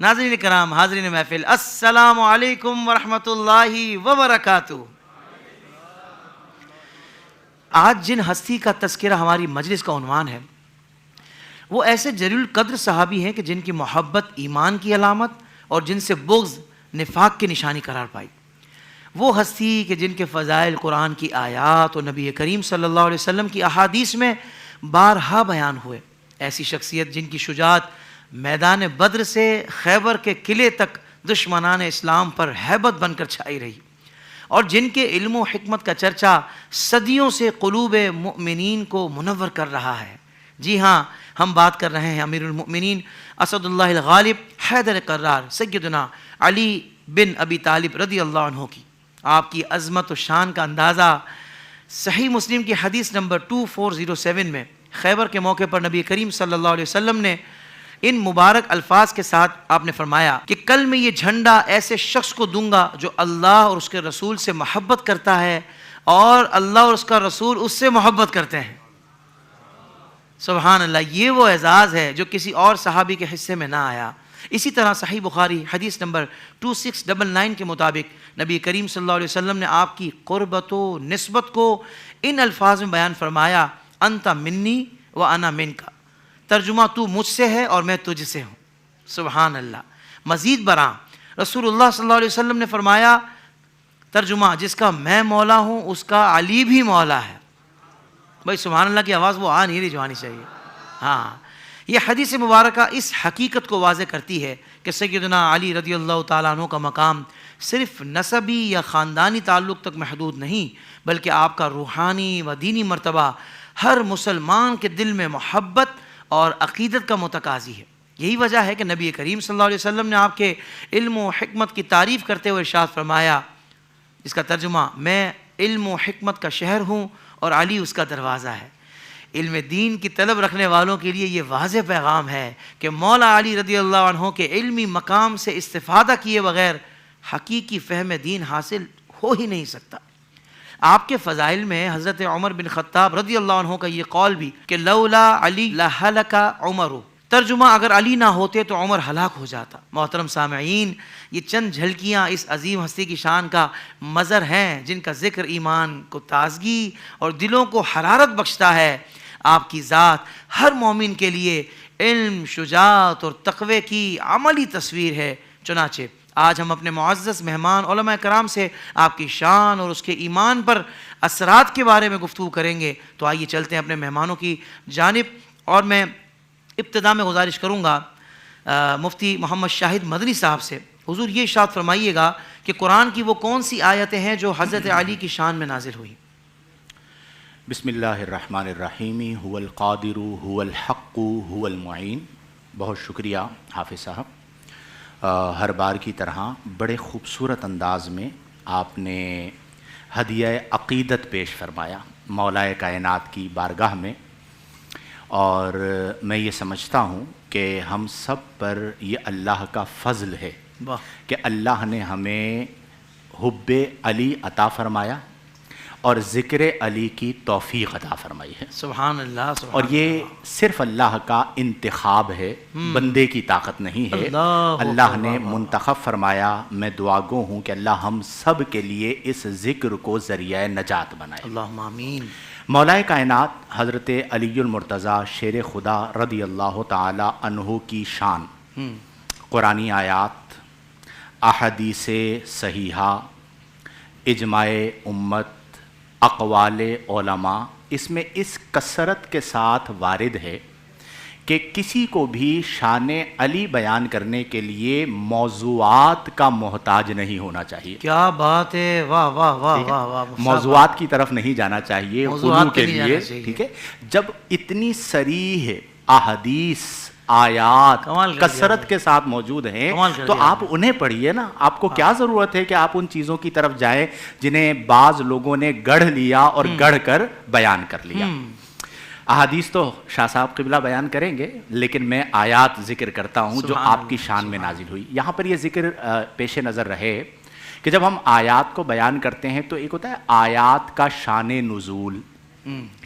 ناظرین کرام، حاضرین محفل، السلام علیکم ورحمۃ اللہ وبرکاتہ۔ آج جن ہستی کا تذکرہ ہماری مجلس کا عنوان ہے وہ ایسے جلیل القدر صحابی ہیں کہ جن کی محبت ایمان کی علامت اور جن سے بغض نفاق کی نشانی قرار پائی۔ وہ ہستی کہ جن کے فضائل قرآن کی آیات اور نبی کریم صلی اللہ علیہ وسلم کی احادیث میں بارہا بیان ہوئے۔ ایسی شخصیت جن کی شجاعت میدان بدر سے خیبر کے قلعے تک دشمنان اسلام پر ہیبت بن کر چھائی رہی، اور جن کے علم و حکمت کا چرچا صدیوں سے قلوب مؤمنین کو منور کر رہا ہے۔ جی ہاں، ہم بات کر رہے ہیں امیر المؤمنین اسد اللہ الغالب حیدر قرار سیدنا علی بن ابی طالب رضی اللہ عنہ کی۔ آپ کی عظمت و شان کا اندازہ صحیح مسلم کی حدیث نمبر 2407 میں خیبر کے موقع پر نبی کریم صلی اللہ علیہ وسلم نے ان مبارک الفاظ کے ساتھ آپ نے فرمایا کہ کل میں یہ جھنڈا ایسے شخص کو دوں گا جو اللہ اور اس کے رسول سے محبت کرتا ہے اور اللہ اور اس کا رسول اس سے محبت کرتے ہیں۔ سبحان اللہ، یہ وہ اعزاز ہے جو کسی اور صحابی کے حصے میں نہ آیا۔ اسی طرح صحیح بخاری حدیث نمبر 2699 کے مطابق نبی کریم صلی اللہ علیہ وسلم نے آپ کی قربت و نسبت کو ان الفاظ میں بیان فرمایا، انت منی و انا منکا، ترجمہ تو مجھ سے ہے اور میں تجھ سے ہوں۔ سبحان اللہ۔ مزید برآں رسول اللہ صلی اللہ علیہ وسلم نے فرمایا، ترجمہ جس کا میں مولا ہوں اس کا علی بھی مولا ہے۔ بھائی سبحان اللہ کی آواز وہ آ نہیں رہی جو آنی چاہیے۔ ہاں، یہ حدیث مبارکہ اس حقیقت کو واضح کرتی ہے کہ سیدنا علی رضی اللہ تعالیٰ عنہ کا مقام صرف نسبی یا خاندانی تعلق تک محدود نہیں، بلکہ آپ کا روحانی و دینی مرتبہ ہر مسلمان کے دل میں محبت اور عقیدت کا متقاضی ہے۔ یہی وجہ ہے کہ نبی کریم صلی اللہ علیہ وسلم نے آپ کے علم و حکمت کی تعریف کرتے ہوئے ارشاد فرمایا، اس کا ترجمہ میں علم و حکمت کا شہر ہوں اور علی اس کا دروازہ ہے۔ علم دین کی طلب رکھنے والوں کے لیے یہ واضح پیغام ہے کہ مولا علی رضی اللہ عنہ کے علمی مقام سے استفادہ کیے بغیر حقیقی فہم دین حاصل ہو ہی نہیں سکتا۔ آپ کے فضائل میں حضرت عمر بن خطاب رضی اللہ عنہ کا یہ قول بھی کہ لولا علی لہلک عمر، ترجمہ اگر علی نہ ہوتے تو عمر ہلاک ہو جاتا۔ محترم سامعین، یہ چند جھلکیاں اس عظیم ہستی کی شان کا مظہر ہیں جن کا ذکر ایمان کو تازگی اور دلوں کو حرارت بخشتا ہے۔ آپ کی ذات ہر مومن کے لیے علم، شجاعت اور تقوی کی عملی تصویر ہے۔ چنانچہ آج ہم اپنے معزز مہمان علماء کرام سے آپ کی شان اور اس کے ایمان پر اثرات کے بارے میں گفتگو کریں گے۔ تو آئیے چلتے ہیں اپنے مہمانوں کی جانب، اور میں ابتدا میں گزارش کروں گا مفتی محمد شاہد مدنی صاحب سے۔ حضور یہ ارشاد فرمائیے گا کہ قرآن کی وہ کون سی آیتیں ہیں جو حضرت علی کی شان میں نازل ہوئی؟ بسم اللہ الرحمن الرحیم، هو القادر هو الحق هو المعین۔ بہت شکریہ حافظ صاحب، ہر بار کی طرح بڑے خوبصورت انداز میں آپ نے ہدیہ عقیدت پیش فرمایا مولا کائنات کی بارگاہ میں، اور میں یہ سمجھتا ہوں کہ ہم سب پر یہ اللہ کا فضل ہے کہ اللہ نے ہمیں حب علی عطا فرمایا اور ذکر علی کی توفیق عطا فرمائی ہے۔ سبحان اللہ، سبحان اور یہ صرف اللہ کا انتخاب ہے، بندے کی طاقت نہیں ہے۔ اللہ نے منتخب فرمایا۔ میں دعا گو ہوں کہ اللہ ہم سب کے لیے اس ذکر کو ذریعہ نجات بنائے۔ اللہم آمین۔ مولا کائنات حضرت علی المرتضیٰ شیر خدا رضی اللہ تعالی عنہ کی شان، قرآنی آیات، احادیث صحیحہ، اجماع امت، اقوال علماء، اس میں اس کثرت کے ساتھ وارد ہے کہ کسی کو بھی شان علی بیان کرنے کے لیے موضوعات کا محتاج نہیں ہونا چاہیے۔ کیا بات ہے، واہ واہ واہ واہ واہ۔ موضوعات کی طرف نہیں جانا چاہیے خضوع کے لیے، ٹھیک ہے؟ جب اتنی صریح احادیث، آیات کثرت کے ساتھ موجود ہیں تو آپ انہیں پڑھیے نا۔ آپ کو کیا ضرورت ہے کہ آپ ان چیزوں کی طرف جائیں جنہیں بعض لوگوں نے گڑھ لیا اور گڑھ کر بیان کر لیا۔ احادیث تو شاہ صاحب قبلہ بیان کریں گے، لیکن میں آیات ذکر کرتا ہوں جو آپ کی شان میں نازل ہوئی۔ یہاں پر یہ ذکر پیش نظر رہے کہ جب ہم آیات کو بیان کرتے ہیں تو ایک ہوتا ہے آیات کا شان نزول،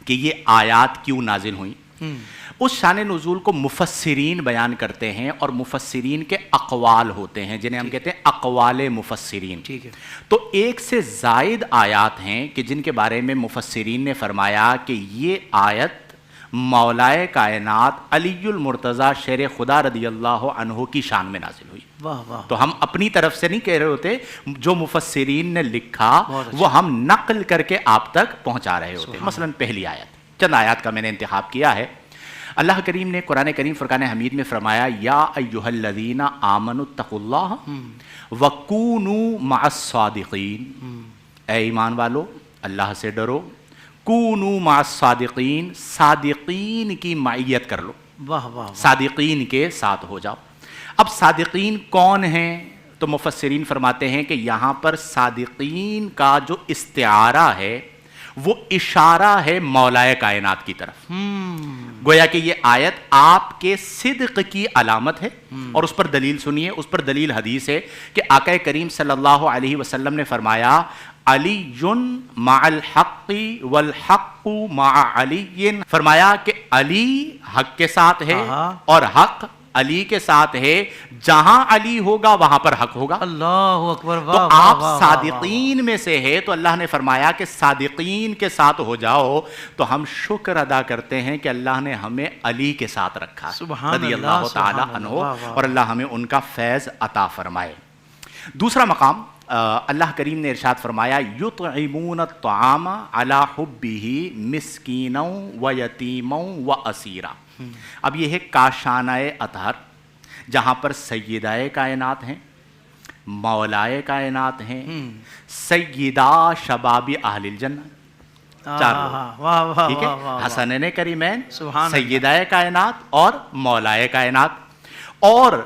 کہ یہ آیات کیوں نازل ہوئیں، اس شان نزول کو مفسرین بیان کرتے ہیں اور مفسرین کے اقوال ہوتے ہیں جنہیں ہم کہتے ہیں اقوال مفسرین. ٹھیک ہے. تو ایک سے زائد آیات ہیں کہ جن کے بارے میں مفسرین نے فرمایا کہ یہ آیت مولائے کائنات علی المرتضیٰ شیر خدا رضی اللہ عنہ کی شان میں نازل ہوئی. واہ واہ. تو ہم اپنی طرف سے نہیں کہہ رہے ہوتے, جو مفسرین نے لکھا وہ ہم نقل کر کے آپ تک پہنچا رہے ہوتے. مثلا پہلی آیت, چند آیات کا میں نے انتخاب کیا ہے. اللہ کریم نے قرآن کریم فرقان حمید میں فرمایا یا ایھا الذین آمنوا اتقوا اللہ وکونوا مع الصادقین. اے ایمان والو اللہ سے ڈرو, کونوا مع الصادقین, صادقین کی معیت کر لو, واہ واہ. صادقین کے ساتھ ہو جاؤ. اب صادقین کون ہیں؟ تو مفسرین فرماتے ہیں کہ یہاں پر صادقین کا جو استعارہ ہے وہ اشارہ ہے مولائے کائنات کی طرف. گویا کہ یہ آیت آپ کے صدق کی علامت ہے, اور اس پر دلیل سنیے, اس پر دلیل حدیث ہے کہ آقا کریم صلی اللہ علیہ وسلم نے فرمایا علی مع الحق والحق مع علی. فرمایا کہ علی حق کے ساتھ ہے اور حق علی کے ساتھ ہے, جہاں علی ہوگا وہاں پر حق ہوگا. اللہ اکبر. تو آپ صادقین میں سے ہے, تو اللہ نے فرمایا کہ صادقین کے ساتھ ہو جاؤ. تو ہم شکر ادا کرتے ہیں کہ اللہ نے ہمیں علی کے ساتھ رکھا رضی اللہ تعالی عنہ, اور اللہ ہمیں ان کا فیض عطا فرمائے. دوسرا مقام اللہ کریم نے ارشاد فرمایا یطعمون الطعام علی حبہ مسکینا و یتیما و اسیرا. اب یہ ہے کاشانہ اطہر, جہاں پر سیدہ کائنات ہیں, مولائے کائنات ہیں, سیدہ شباب اہل الجنہ, چار لوگ, ٹھیک ہے, حسنین کریمین, سیدہ کائنات اور مولائے کائنات. اور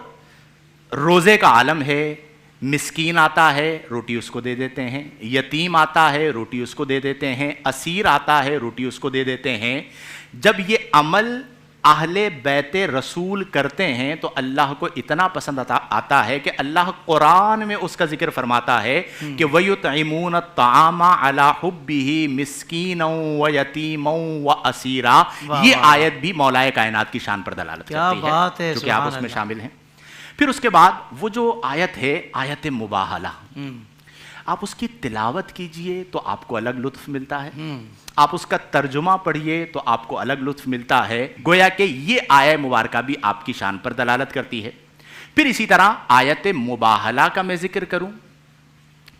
روزے کا عالم ہے, مسکین آتا ہے روٹی اس کو دے دیتے ہیں, یتیم آتا ہے روٹی اس کو دے دیتے ہیں, اسیر آتا ہے روٹی اس کو دے دیتے ہیں. جب یہ عمل اہل بیت رسول کرتے ہیں تو اللہ کو اتنا پسند آتا ہے کہ اللہ قرآن میں اس کا ذکر فرماتا ہے کہ وَيُطْعِمُونَ الطَّعَامَ عَلَى حُبِّهِ مِسْكِينًا وَيَتِيمًا وَأَسِيرًا. یہ آیت بھی مولائے کائنات کی شان پر دلالت کرتی ہے, کیونکہ آپ اس میں شامل ہیں. پھر اس کے بعد وہ جو آیت ہے آیت مباہلہ, آپ اس کی تلاوت کیجئے تو آپ کو الگ لطف ملتا ہے, آپ اس کا ترجمہ پڑھیے تو آپ کو الگ لطف ملتا ہے. گویا کہ یہ آیت مبارکہ بھی آپ کی شان پر دلالت کرتی ہے. پھر اسی طرح آیت مباہلہ کا میں ذکر کروں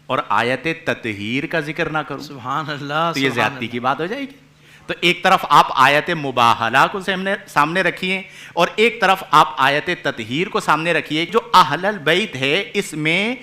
اور آیت تطہیر کا ذکر نہ کروں, سبحان اللہ, تو یہ زیادتی کی بات ہو جائے گی. تو ایک طرف آپ آیت مباہلہ کو سامنے رکھیے اور ایک طرف آپ آیت تطہیر کو سامنے رکھیے. جو اہل البیت ہے اس میں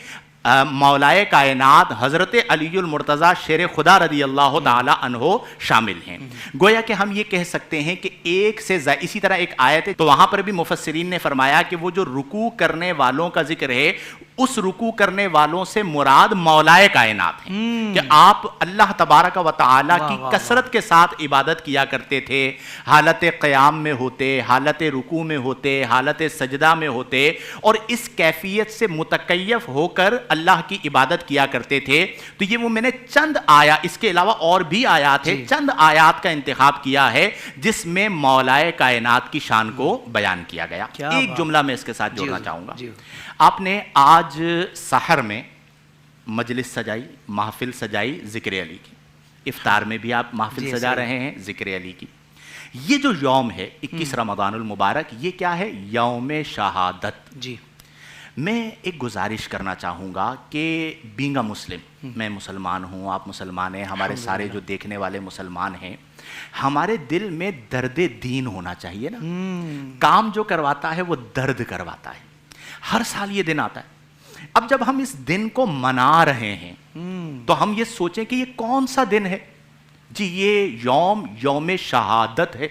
مولائے کائنات حضرت علی المرتضیٰ شیر خدا رضی اللہ تعالی عنہ شامل ہیں. گویا کہ ہم یہ کہہ سکتے ہیں کہ ایک سے اسی طرح ایک آیت ہے, تو وہاں پر بھی مفسرین نے فرمایا کہ وہ جو رکوع کرنے والوں کا ذکر ہے, اس رکوع کرنے والوں سے مراد مولائے کائنات ہیں, کہ آپ اللہ تبارک و تعالی کی کثرت کے ساتھ عبادت کیا کرتے تھے, حالت قیام میں ہوتے, حالت رکوع میں ہوتے, حالت سجدہ میں ہوتے, اور اس کیفیت سے متکیف ہو کر اللہ کی عبادت کیا کرتے تھے. تو یہ وہ میں نے چند آیات, اس کے علاوہ اور بھی آیات ہیں, چند آیات کا انتخاب کیا ہے جس میں مولائے کائنات کی شان کو بیان کیا گیا. ایک جملہ میں اس کے ساتھ جوڑنا چاہوں گا. آپ نے آج سحر میں مجلس سجائی, محفل سجائی ذکر علی کی, افطار میں بھی آپ محفل سجا رہے ہیں ذکر علی کی. یہ جو یوم ہے 21 رمضان المبارک, یہ کیا ہے؟ یوم شہادت. جی, میں ایک گزارش کرنا چاہوں گا کہ بینگا مسلم, میں مسلمان ہوں, آپ مسلمان ہیں, ہمارے سارے جو دیکھنے والے مسلمان ہیں, ہمارے دل میں درد دین ہونا چاہیے نا. کام جو کرواتا ہے وہ درد کرواتا ہے. ہر سال یہ دن آتا ہے. اب جب ہم اس دن کو منا رہے ہیں تو ہم یہ سوچیں کہ یہ کون سا دن ہے؟ جی یہ یوم شہادت ہے.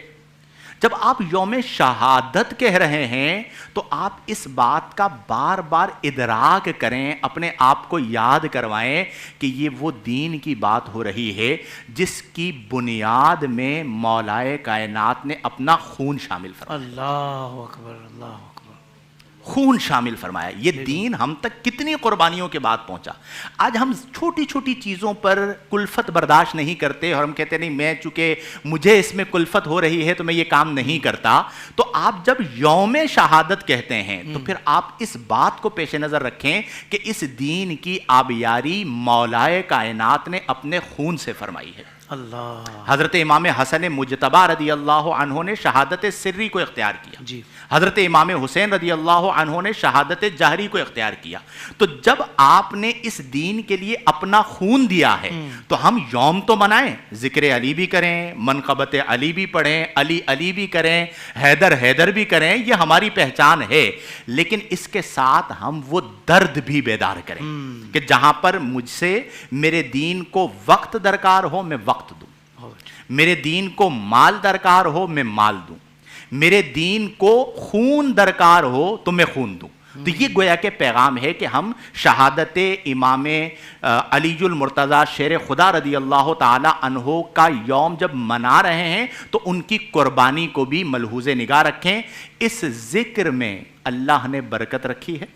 جب آپ یوم شہادت کہہ رہے ہیں تو آپ اس بات کا بار بار ادراک کریں, اپنے آپ کو یاد کروائیں کہ یہ وہ دین کی بات ہو رہی ہے جس کی بنیاد میں مولائے کائنات نے اپنا خون شامل فرمایا. اللہ اکبر, اللہ اکبر. خون شامل فرمایا. یہ دین ہم تک کتنی قربانیوں کے بعد پہنچا. آج ہم چھوٹی چھوٹی چیزوں پر کلفت برداشت نہیں کرتے اور ہم کہتے نہیں میں چونکہ مجھے اس میں کلفت ہو رہی ہے تو میں یہ کام نہیں کرتا. تو آپ جب یوم شہادت کہتے ہیں تو پھر آپ اس بات کو پیش نظر رکھیں کہ اس دین کی آبیاری مولائے کائنات نے اپنے خون سے فرمائی ہے. اللہ. حضرت امام حسن مجتبی رضی اللہ عنہ نے شہادت سری کو اختیار کیا. جی. حضرت امام حسین رضی اللہ عنہ نے شہادت جہری کو اختیار کیا. تو جب آپ نے اس دین کے لیے اپنا خون دیا ہے تو ہم یوم تو منائیں, ذکر علی بھی کریں, منقبت علی بھی پڑھیں, علی علی بھی کریں, حیدر حیدر بھی کریں, یہ ہماری پہچان ہے. لیکن اس کے ساتھ ہم وہ درد بھی بیدار کریں کہ جہاں پر مجھ سے میرے دین کو وقت درکار ہو میں وقت دوں, میرے دین کو مال درکار ہو میں مال دوں, میرے دین کو خون درکار ہو تو میں خون دوں. تو یہ گویا کہ پیغام ہے کہ ہم شہادت امام علی المرتضیٰ شیر خدا رضی اللہ تعالی عنہ کا یوم جب منا رہے ہیں تو ان کی قربانی کو بھی ملحوظ نگاہ رکھیں. اس ذکر میں اللہ نے برکت رکھی ہے.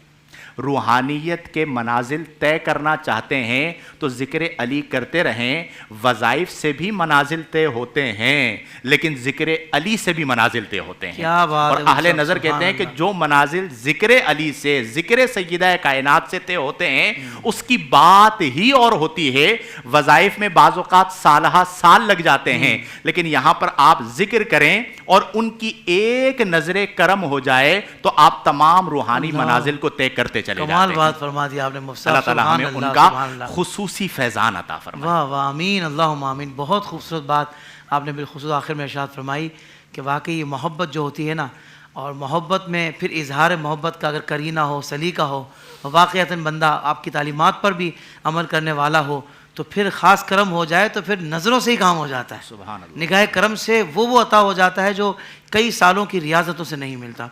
روحانیت کے منازل طے کرنا چاہتے ہیں تو ذکر علی کرتے رہیں. وظائف سے بھی منازل طے ہوتے ہیں لیکن ذکر علی سے بھی منازل طے ہوتے ہیں. اور اہل نظر کہتے ہیں کہ جو منازل ذکر علی سے, ذکر سیدہ کائنات سے طے ہوتے ہیں اس کی بات ہی اور ہوتی ہے. وظائف میں بعض اوقات سالہ سال لگ جاتے ہیں لیکن یہاں پر آپ ذکر کریں اور ان کی ایک نظر کرم ہو جائے تو آپ تمام روحانی منازل کو طے کرتے چلے جاتے ہیں. کمال بات فرما دی آپ نے مفتی صاحب. اللہ تعالیٰ ہمیں ان کا خصوصی فیضان عطا فرمائے. واہ واہ, آمین اللہم آمین. بہت خوبصورت بات آپ نے بالخصوص آخر میں ارشاد فرمائی کہ واقعی یہ محبت جو ہوتی ہے نا, اور محبت میں پھر اظہار محبت کا اگر کرینہ ہو, سلیقہ ہو, واقعتاً بندہ آپ کی تعلیمات پر بھی عمل کرنے والا ہو تو پھر خاص کرم ہو جائے تو پھر نظروں سے ہی کام ہو جاتا ہے. سبحان اللہ. نگاہ کرم سے وہ عطا ہو جاتا ہے جو کئی سالوں کی ریاضتوں سے نہیں ملتا.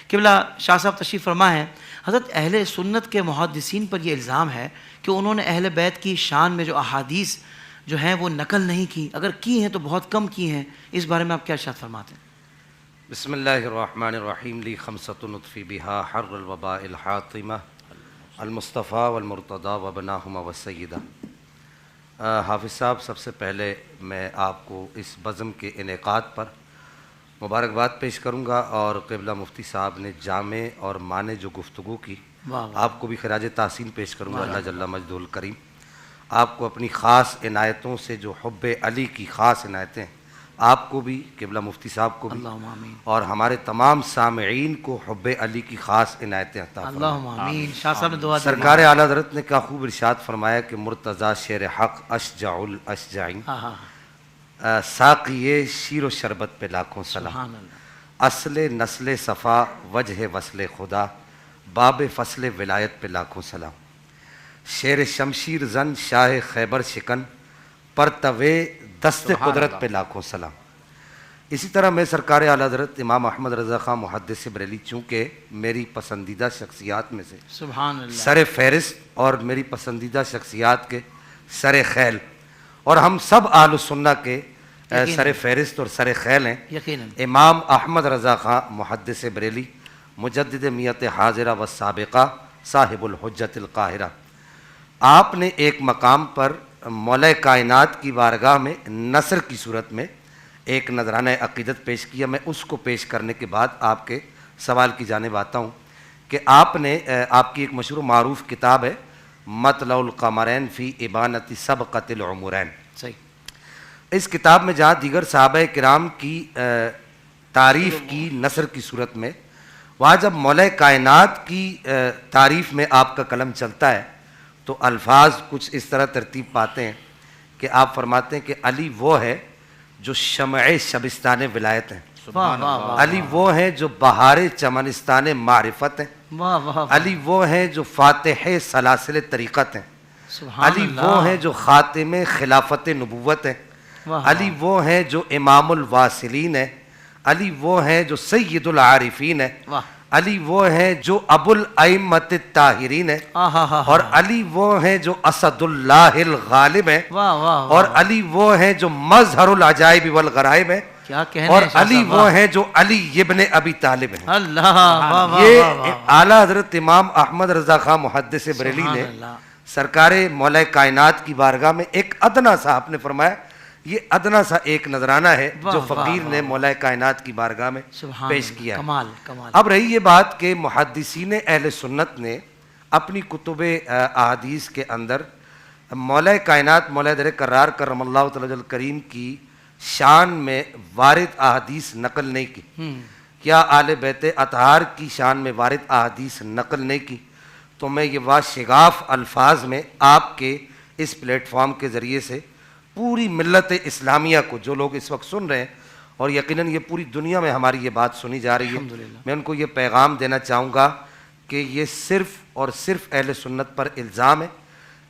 قبلہ شاہ صاحب تشریف فرما ہے. حضرت اہل سنت کے محدثین پر یہ الزام ہے کہ انہوں نے اہل بیت کی شان میں جو احادیث جو ہیں وہ نقل نہیں کی, اگر کی ہیں تو بہت کم کی ہیں. اس بارے میں آپ کیا ارشاد فرماتے ہیں؟ بسم اللہ الرحمن الرحیم. لی خمسۃ نطفی بہا حر الوباء الحاطمہ المصطفیٰ والمرتضیٰ وبناہما والسیدہ. حافظ صاحب, سب سے پہلے میں آپ کو اس بزم کے انعقاد پر مبارکباد پیش کروں گا اور قبلہ مفتی صاحب نے جامع اور معنی جو گفتگو کی آپ کو بھی خراج تحسین پیش کروں گا. اللہ جل مجدہ الکریم آپ کو اپنی خاص عنایتوں سے جو حب علی کی خاص عنایتیں آپ کو بھی, قبلہ مفتی صاحب کو بھی, اور ہمارے تمام سامعین کو حب علی کی خاص عنایتیں عطا فرمائے. اللہم آمین. شاہ صاحب نے دعا دی. سرکار اعلیٰ حضرت نے کیا خوب ارشاد فرمایا کہ مرتضیٰ شیر حق اشجع الاشجعین, ساقی شیر و شربت پہ لاکھوں سلام, اصل نسل صفا وجہ وصل خدا, باب فصل ولایت پہ لاکھوں سلام, شیر شمشیر زن شاہ خیبر شکن, پرتوے دست قدرت پہ لاکھوں سلام. اسی طرح میں سرکار اعلیٰ حضرت امام احمد رضا خان محدث بریلی, چونکہ میری پسندیدہ شخصیات میں سے سبحان اللہ سر فہرست اور میری پسندیدہ شخصیات کے سر خیل, اور ہم سب اہل سنہ کے سر فہرست اور سر خیل ہیں, یقیناً امام احمد رضا خان محدث بریلی مجدد میت حاضرہ و سابقہ صاحب الحجت القاہرہ. آپ نے ایک مقام پر مولا کائنات کی بارگاہ میں نثر کی صورت میں ایک نذرانہ عقیدت پیش کیا. میں اس کو پیش کرنے کے بعد آپ کے سوال کی جانب آتا ہوں کہ آپ نے, آپ کی ایک مشہور و معروف کتاب ہے مطلع القمرین فی ابانۃ سبقۃ العمرین. صحیح. اس کتاب میں جہاں دیگر صحابہ کرام کی تعریف کی نثر کی صورت میں, وہاں جب مولا کائنات کی تعریف میں آپ کا قلم چلتا ہے تو الفاظ کچھ اس طرح ترتیب پاتے ہیں کہ آپ فرماتے ہیں کہ علی وہ ہے جو شمع شبستان ولایت ہیں, علی وہ ہیں جو بہار چمنستان معرفت ہیں, علی وہ ہیں جو فاتح سلاسل طریقت ہیں, علی وہ ہیں جو خاتم خلافت نبوت ہیں, علی وہ ہیں جو امام الواصلین ہیں, علی وہ ہیں جو سید العارفین ہیں, علی وہ ہیں جو ابو الائمۃ الطاہرین ہیں, اور علی وہ ہیں جو اسد اللہ الغالب ہیں, اور علی وہ ہیں جو مظہر العجائب والغرائب ہیں, کیا کہنے اور ہیں شاہ علی صاحب، وہ ہیں جو علی ابن ابی طالب ہیں. اللہ واہ واہ یہ واہ واہ. اعلیٰ حضرت امام احمد رضا خان محدث بریلی سبحان نے اللہ. سرکار مولا کائنات کی بارگاہ میں ایک ادنا سا، آپ نے فرمایا یہ ادنا سا ایک نذرانہ ہے واہ جو واہ فقیر واہ نے واہ. مولا کائنات کی بارگاہ میں سبحان پیش اللہ. کیا. کمال کمال. اب رہی یہ بات کہ محدثین اہل سنت نے اپنی کتب احادیث کے اندر مولا کائنات مولا در کرار کرم اللہ تعالی الکریم کی شان میں وارد احادیث نقل نہیں کی، کیا آل بیت اطہار کی شان میں وارد احادیث نقل نہیں کی، تو میں یہ واشگاف الفاظ میں آپ کے اس پلیٹ فارم کے ذریعے سے پوری ملت اسلامیہ کو، جو لوگ اس وقت سن رہے ہیں اور یقیناً یہ پوری دنیا میں ہماری یہ بات سنی جا رہی ہے، الحمدللہ. میں ان کو یہ پیغام دینا چاہوں گا کہ یہ صرف اور صرف اہل سنت پر الزام ہے،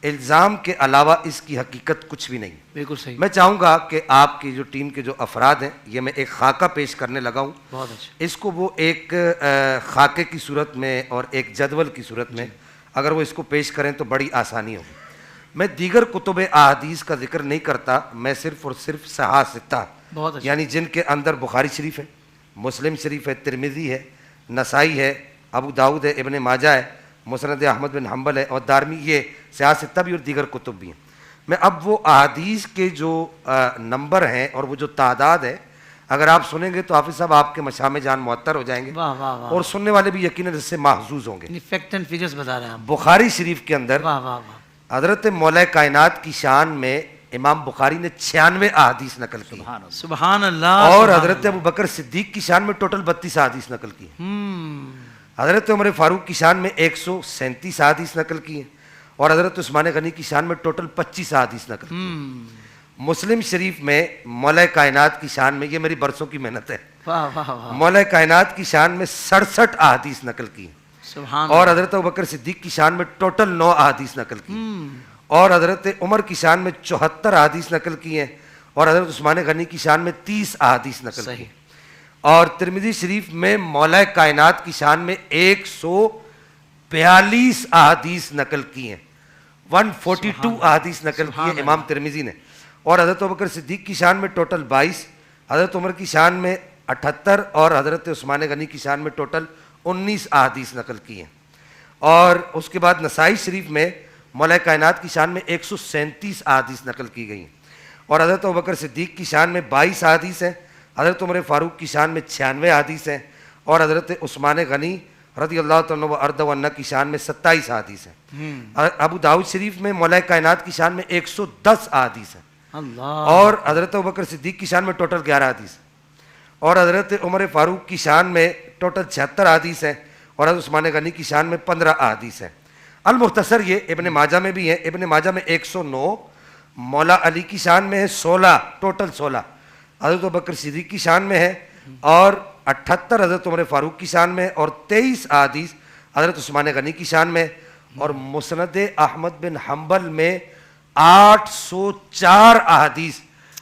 الزام کے علاوہ اس کی حقیقت کچھ بھی نہیں. بالکل صحیح. میں چاہوں گا کہ آپ کی جو ٹیم کے جو افراد ہیں، یہ میں ایک خاکہ پیش کرنے لگا ہوں، بہت اچھا. اس کو وہ ایک خاکے کی صورت میں اور ایک جدول کی صورت میں اگر وہ اس کو پیش کریں تو بڑی آسانی ہوگی. میں دیگر کتب احادیث کا ذکر نہیں کرتا، میں صرف اور صرف صحاح ستہ بہت اچھا. یعنی جن کے اندر بخاری شریف ہے، مسلم شریف ہے، ترمذی ہے، نسائی ہے، ابو داؤد ہے، ابن ماجہ ہے، مسند احمد بن حنبل ہے اور دارمی، یہ صحاح ستہ بھی اور دیگر کتب بھی ہیں. میں اب وہ احادیث کے جو نمبر ہیں اور وہ جو تعداد ہے، اگر آپ سنیں گے تو حافظ صاحب آپ کے مشام جان معطر ہو جائیں گے واہ واہ واہ. اور سننے والے بھی یقیناً اس سے محظوظ ہوں گے. فیکٹ اینڈ فگرز بتا رہے ہیں آپ. بخاری شریف کے اندر واہ واہ واہ. حضرت مولا کائنات کی شان میں امام بخاری نے 96 احادیث نقل کی سبحان اللہ. اور سبحان حضرت اللہ. ابو بکر صدیق کی شان میں ٹوٹل 32 احادیث نقل کی. ہم. حضرت عمر فاروق کی شان میں 137 احادیث نقل کی ہیں اور حضرت عثمان غنی کی شان میں ٹوٹل 25 احادیث نقل کی. مسلم شریف میں مولا کائنات کی شان میں، یہ میری برسوں کی محنت ہے، واہ واہ واہ. مولا کائنات کی شان میں 67 احادیث نقل کی ہیں سبحان اور حضرت ابوبکر صدیق کی شان میں ٹوٹل 9 احادیث نقل کی اور حضرت عمر کی شان میں 74 احادیث نقل کی ہیں اور حضرت عثمان غنی کی شان میں 30 احادیث نقل کی صحیح. ہیں. اور ترمذی شریف میں مولا کائنات کی شان میں 142 احادیث نقل کی ہیں، 142 احادیث نقل کی ہیں امام ترمذی نے. اور حضرت ابوبکر صدیق کی شان میں ٹوٹل 22، حضرت عمر کی شان میں 78 اور حضرت عثمان غنی کی شان میں ٹوٹل 19 احادیث نقل کی ہیں. اور اس کے بعد نسائی شریف میں مولا کائنات کی شان میں 137 احادیث نقل کی گئی ہیں اور حضرت ابوبکر صدیق کی شان میں 22 احادیث ہیں، حضرت عمر فاروق کی شان میں 96 احادیث ہیں اور حضرت عثمان غنی رضی اللہ تعالیٰ عنہ وارضہ عنہ کی شان میں 27 احادیث ہیں. ابو داؤد شریف میں مولا کائنات کی شان میں 110 احادیث ہیں اللہ. اور حضرت ابوبکر صدیق کی شان میں ٹوٹل 11 حدیث اور حضرت عمر فاروق کی شان میں ٹوٹل 76 حدیث ہیں اور حضرت عثمان غنی کی شان میں 15 حدیث ہیں. المختصر یہ ابن ماجہ میں بھی ہے، ابن ماجہ میں 109، مولا علی کی شان میں ہے 16، ٹوٹل 16 حضرت ابوبکر صدیق کی شان میں ہے اور 78 حضرت عمر فاروق کی شان میں اور 23 حدیث حضرت عثمان غنی کی شان میں. اور مسند احمد بن حنبل میں 804 احادیث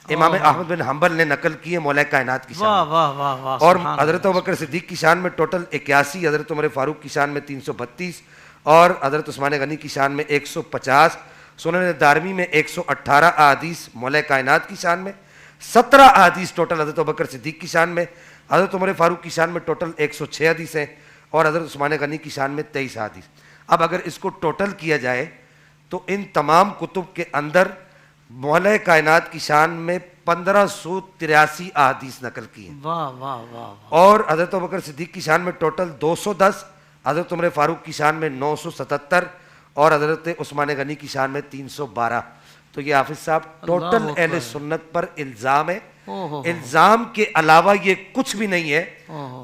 امام احمد بن حنبل نے نقل کی ہے مولا کائنات کی شان واہ میں. واہ واہ واہ. اور سبحان حضرت ابوبکر صدیق کی شان میں ٹوٹل 81، حضرت عمر فاروق کی شان میں 332 اور حضرت عثمان غنی کی شان میں 150. سنن دارمی میں 118 احادیث مولا کائنات کی شان میں، 17 احادیث ٹوٹل حضرت ابوبکر صدیق کی شان میں، حضرت عمر فاروق کی شان میں ٹوٹل 106 حدیث ہیں اور حضرت عثمان غنی کی شان میں 23 احادیث. اب اگر اس کو ٹوٹل کیا جائے تو ان تمام کتب کے اندر مولا کائنات کی شان میں 1583 احادیث نقل کی ہیں واہ واہ واہ. اور حضرت ابوبکر صدیق کی شان میں ٹوٹل 210، حضرت عمر فاروق کی شان میں 977 اور حضرت عثمان غنی کی شان میں 312. تو یہ حافظ صاحب ٹوٹل اہل سنت پر الزام ہے. الزام کے علاوہ یہ کچھ بھی نہیں ہے،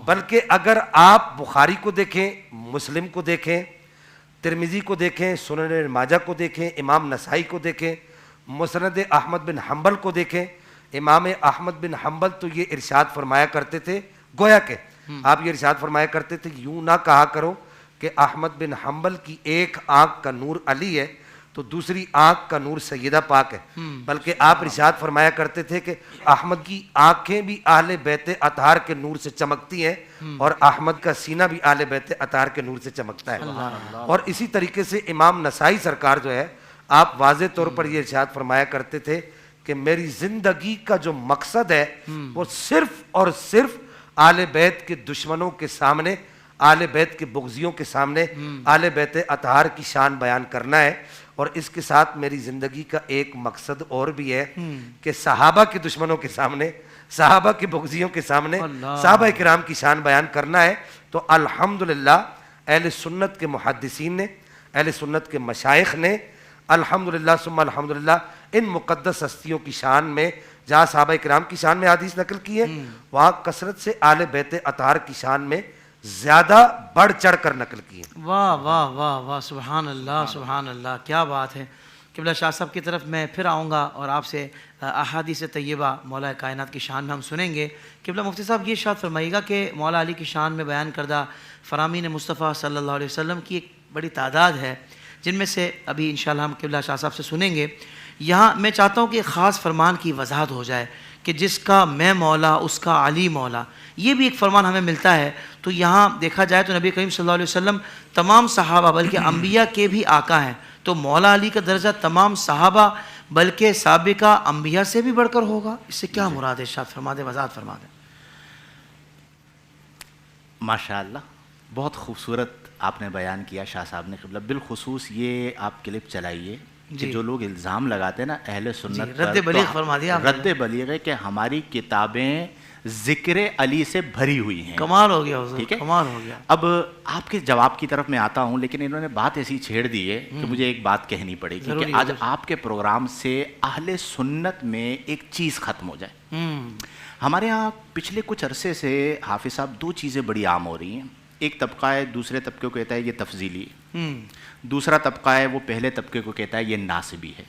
بلکہ اگر آپ بخاری کو دیکھیں، مسلم کو دیکھیں، ترمذی کو دیکھیں، سنن ماجہ کو دیکھیں، امام نسائی کو دیکھیں، مسند احمد بن حنبل کو دیکھیں، امام احمد بن حنبل تو یہ ارشاد فرمایا کرتے تھے، گویا کہ آپ یہ ارشاد فرمایا کرتے تھے یوں نہ کہا کرو کہ احمد بن حنبل کی ایک آنکھ کا نور علی ہے تو دوسری آنکھ کا نور سیدہ پاک ہے، بلکہ آپ ارشاد فرمایا کرتے تھے کہ احمد کی آنکھیں بھی اہل بیت اطہار کے نور سے چمکتی ہیں اور احمد کا سینہ بھی اہل بیت اطہار کے نور سے چمکتا ہے. اور اسی طریقے سے امام نسائی سرکار جو ہے، آپ واضح طور پر یہ ارشاد فرمایا کرتے تھے کہ میری زندگی کا جو مقصد ہے وہ صرف اور صرف آل بیت کے دشمنوں کے سامنے، آل بیت کے بغضیوں کے سامنے آل بیت اطہار کی شان بیان کرنا ہے. اور اس کے ساتھ میری زندگی کا ایک مقصد اور بھی ہے کہ صحابہ کے دشمنوں کے سامنے، صحابہ کے بغضیوں کے سامنے صحابہ کرام کی شان بیان کرنا ہے. تو الحمدللہ اہل سنت کے محدثین نے، اہل سنت کے مشائخ نے الحمدللہ ثم الحمدللہ ان مقدس ہستیوں کی شان میں، جہاں صحابہ کرام کی شان میں حدیث نقل کی ہے، وہاں کثرت سے آل بیت اطہار کی شان میں زیادہ بڑھ چڑھ کر نقل کی ہے. واہ واہ واہ واہ، سبحان اللہ سبحان اللہ، کیا بات ہے. قبلہ شاہ صاحب کی طرف میں پھر آؤں گا اور آپ سے احادیث طیبہ مولا کائنات کی شان میں ہم سنیں گے. قبلہ مفتی صاحب یہ ارشاد فرمائیے گا کہ مولا علی کی شان میں بیان کردہ فرامین مصطفیٰ صلی اللہ علیہ وسلم کی ایک بڑی تعداد ہے، جن میں سے ابھی انشاءاللہ ہم قبلہ شاہ صاحب سے سنیں گے. یہاں میں چاہتا ہوں کہ ایک خاص فرمان کی وضاحت ہو جائے کہ جس کا میں مولا اس کا علی مولا، یہ بھی ایک فرمان ہمیں ملتا ہے. تو یہاں دیکھا جائے تو نبی کریم صلی اللہ علیہ وسلم تمام صحابہ بلکہ انبیاء کے بھی آقا ہیں، تو مولا علی کا درجہ تمام صحابہ بلکہ سابقہ انبیاء سے بھی بڑھ کر ہوگا. اس سے کیا مراد ہے؟ ارشاد فرما دیں، وضاحت فرما دیں. ماشاءاللہ بہت خوبصورت آپ نے بیان کیا شاہ صاحب نے. قبلہ بالخصوص یہ آپ کلپ چلائیے کہ جو لوگ الزام لگاتے ہیں نا اہل سنت رد بلیغ فرما دیا، رد بلیغ ہے کہ ہماری کتابیں ذکر علی سے بھری ہوئی ہیں. کمال ہو گیا حضور، ٹھیک ہے، کمال ہو گیا. اب آپ کے جواب کی طرف میں آتا ہوں، لیکن انہوں نے بات ایسی چھیڑ دی ہے کہ مجھے ایک بات کہنی پڑے گی کہ آج آپ کے پروگرام سے اہل سنت میں ایک چیز ختم ہو جائے. ہمارے ہاں پچھلے کچھ عرصے سے حافظ صاحب دو چیزیں بڑی عام ہو رہی ہیں. ایک طبقہ ہے دوسرے طبقے کو کہتا ہے یہ تفضیلی ہے، دوسرا طبقہ ہے وہ پہلے طبقے کو کہتا ہے یہ ناسبی ہے.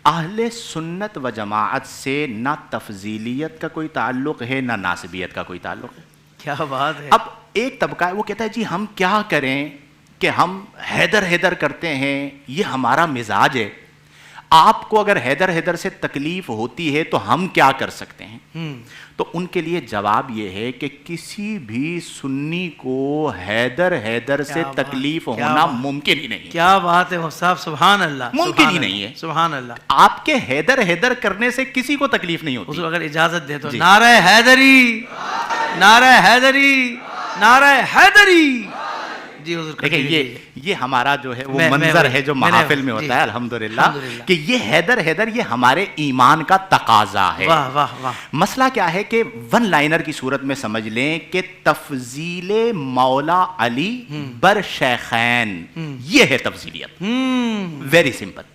اہل سنت و جماعت سے نہ تفضیلیت کا کوئی تعلق ہے نہ ناسبیت کا کوئی تعلق ہے. کیا بات ہے. اب ایک طبقہ ہے وہ کہتا ہے جی ہم کیا کریں کہ ہم حیدر حیدر کرتے ہیں، یہ ہمارا مزاج ہے، آپ کو اگر حیدر حیدر سے تکلیف ہوتی ہے تو ہم کیا کر سکتے ہیں. تو ان کے لیے جواب یہ ہے کہ کسی بھی سنی کو حیدر حیدر سے تکلیف ہونا ممکن ہی نہیں. کیا بات ہے صاحب، سبحان اللہ، ممکن ہی نہیں ہے. سبحان اللہ. آپ کے حیدر حیدر کرنے سے کسی کو تکلیف نہیں ہوتی. حضور اگر اجازت دے تو نعرہ حیدری، نعرہ حیدری، نعرہ حیدری. جی حضور دیکھیں یہ ہمارا جو ہے وہ منظر ہے جو محافل میں ہوتا ہے الحمدللہ، کہ یہ حیدر حیدر یہ ہمارے ایمان کا تقاضا ہے. واہ واہ واہ. مسئلہ کیا ہے کہ ون لائنر کی صورت میں سمجھ لیں کہ تفضیل مولا علی بر شیخین یہ ہے تفضیلیت. Very simple.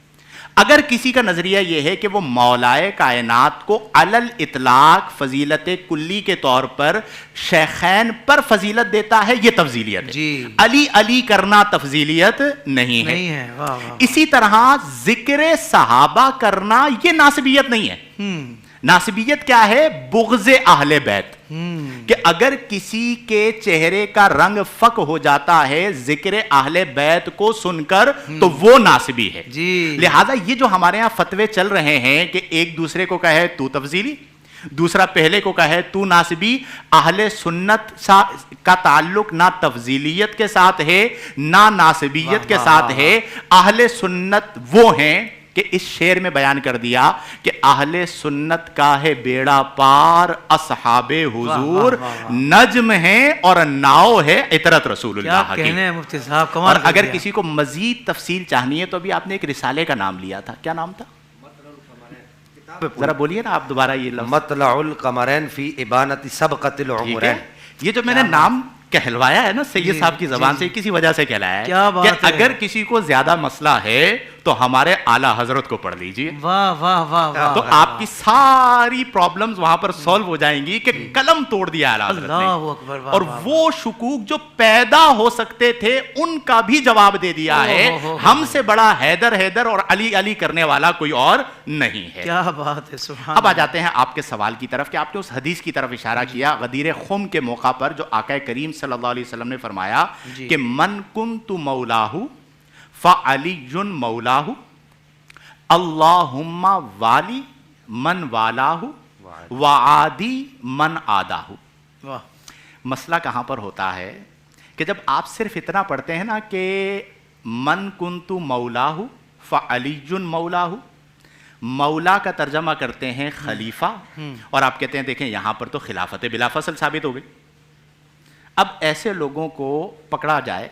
اگر کسی کا نظریہ یہ ہے کہ وہ مولائے کائنات کو علل اطلاق فضیلت کلی کے طور پر شیخین پر فضیلت دیتا ہے، یہ تفضیلیت ہے. جی. علی علی کرنا تفضیلیت نہیں ہے. نہیں ہے. واہ واہ. اسی طرح ذکر صحابہ کرنا یہ ناسبیت نہیں ہے. ناسبیت کیا ہے؟ بغض اہل بیت. کہ اگر کسی کے چہرے کا رنگ فک ہو جاتا ہے ذکر اہل بیت کو سن کر تو وہ ناسبی ہے. لہذا یہ جو ہمارے ہاں فتوے چل رہے ہیں کہ ایک دوسرے کو کہے تو تفضیلی، دوسرا پہلے کو کہے تو ناسبی، اہل سنت کا تعلق نہ تفضیلیت کے ساتھ ہے نہ ناسبیت کے ساتھ ہے. اہل سنت وہ ہیں کہ اس شعر میں بیان کر دیا کہ اہل سنت کا ہے بیڑا پار اصحاب حضور، نجم ہے اور ناؤ ہے عطرت رسول اللہ کی. مفتی صاحب اور اگر کسی کو مزید تفصیل چاہنی ہے تو ابھی آپ نے ایک رسالے کا نام لیا تھا، کیا نام تھا؟ ذرا بولیے نا آپ دوبارہ یہ لفظ. مطلع القمرین فی ابانت سبقت العمرین. یہ جو میں نے نام کہلوایا ہے نا سید صاحب کی زبان سے، کسی وجہ سے کہلایا ہے کہ اگر کسی کو زیادہ مسئلہ ہے تو ہمارے اعلیٰ حضرت کو پڑھ لیجئے. واہ واہ واہ. تو آپ کی ساری پرابلمز وہاں پر سولو ہو جائیں گی کہ قلم توڑ دیا اعلیٰ حضرت نے، اور وہ شکوک جو پیدا ہو سکتے تھے ان کا بھی جواب دے دیا ہے. ہم سے بڑا حیدر حیدر اور علی علی کرنے والا کوئی اور نہیں ہے. کیا بات ہے. سبحان. اب آ جاتے ہیں آپ کے سوال کی طرف کہ آپ نے اس حدیث کی طرف اشارہ کیا غدیر خم کے موقع پر جو آقا کریم صلی اللہ علیہ وسلم نے فرمایا کہ من کنت مولاہ فعلی مولاہ اللہم والی من والاہ وعادی من آداہ. مسئلہ کہاں پر ہوتا ہے کہ جب آپ صرف اتنا پڑھتے ہیں نا کہ من کنت مولاہ فعلی مولاہ مولا کا ترجمہ کرتے ہیں خلیفہ، اور آپ کہتے ہیں دیکھیں یہاں پر تو خلافت بلا فصل ثابت ہو گئی. اب ایسے لوگوں کو پکڑا جائے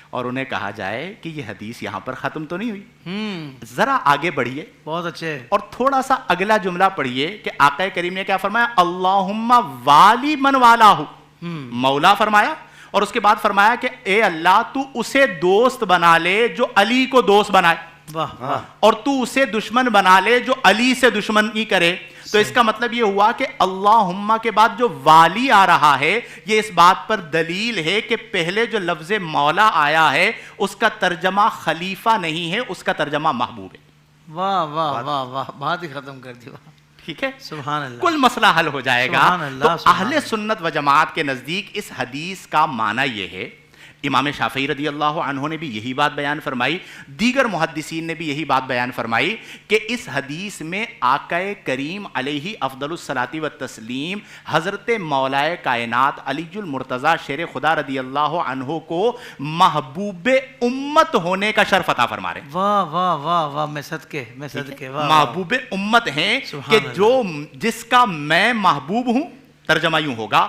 اور انہیں کہا جائے کہ یہ حدیث یہاں پر ختم تو نہیں ہوئی، ذرا آگے بڑھیے بہت اچھے. اور تھوڑا سا اگلا جملہ پڑھیے کہ آقا کریم نے کیا فرمایا، اللہم والی من والاہ، مولا فرمایا، اور اس کے بعد فرمایا کہ اے اللہ تو اسے دوست بنا لے جو علی کو دوست بنائے، واہ واہ. اور تو اسے دشمن بنا لے جو علی سے دشمنی کرے. تو اس کا مطلب یہ ہوا کہ اللہم کے بعد جو والی آ رہا ہے یہ اس بات پر دلیل ہے کہ پہلے جو لفظ مولا آیا ہے اس کا ترجمہ خلیفہ نہیں ہے، اس کا ترجمہ محبوب ہے. واہ واہ واہ واہ، بات ہی ختم کر دی. واہ، ٹھیک ہے، سبحان اللہ. کل مسئلہ حل ہو جائے گا. سبحان اللہ، تو سبحان اہل سنت و جماعت کے نزدیک اس حدیث کا معنی یہ ہے، امام شافعی رضی اللہ عنہ نے بھی یہی بات بیان فرمائی، دیگر محدثین نے بھی یہی بات بیان فرمائی کہ اس حدیث میں آقا کریم علیہ افضل الصلاۃ والتسلیم حضرت مولائے کائنات علی المرتضیٰ شیر خدا رضی اللہ عنہ کو محبوب امت ہونے کا شرف عطا فرما رہے ہیں. واہ واہ واہ واہ، میں صدقے میں صدقے. واہ محبوب امت ہیں کہ جو جس کا میں محبوب ہوں، ترجمہ یوں ہوگا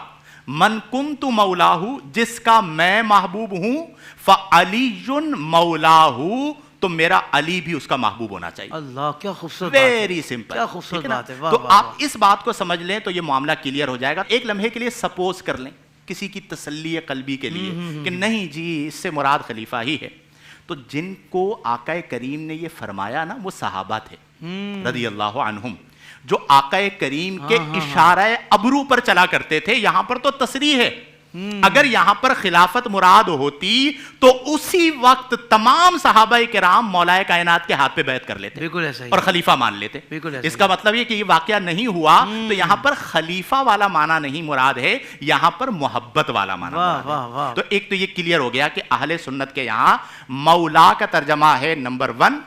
من کنت مولاہ، جس کا میں محبوب ہوں، فعلی مولاہ، تو میرا علی بھی اس کا محبوب ہونا چاہیے. اللہ، کیا خوبصورت بات ہے. ویری سمپل، کیا خوبصورت بات ہے. واہ تو واہ آپ واہ. اس بات کو سمجھ لیں تو یہ معاملہ کلیئر ہو جائے گا. ایک لمحے کے لیے سپوز کر لیں کسی کی تسلی قلبی کے لیے کہ نہیں جی اس سے مراد خلیفہ ہی ہے، تو جن کو آقا کریم نے یہ فرمایا نا وہ صحابہ تھے رضی اللہ عنہم، جو آقا کریم کے اشارہ ابرو پر چلا کرتے تھے. یہاں پر تو تصریح ہے، اگر یہاں پر خلافت مراد ہوتی تو اسی وقت تمام صحابہ کرام مولائے کائنات کے ہاتھ پہ بیعت کر لیتے، بالکل ایسا ہی اور خلیفہ مان لیتے. بالکل ایسا اس کا مطلب یہ کہ یہ واقعہ نہیں ہوا تو یہاں پر خلیفہ والا معنی نہیں مراد ہے، یہاں پر محبت والا معنی مراد ہے. تو ایک تو یہ کلیئر ہو گیا کہ اہل سنت کے یہاں مولا کا ترجمہ ہے نمبر 1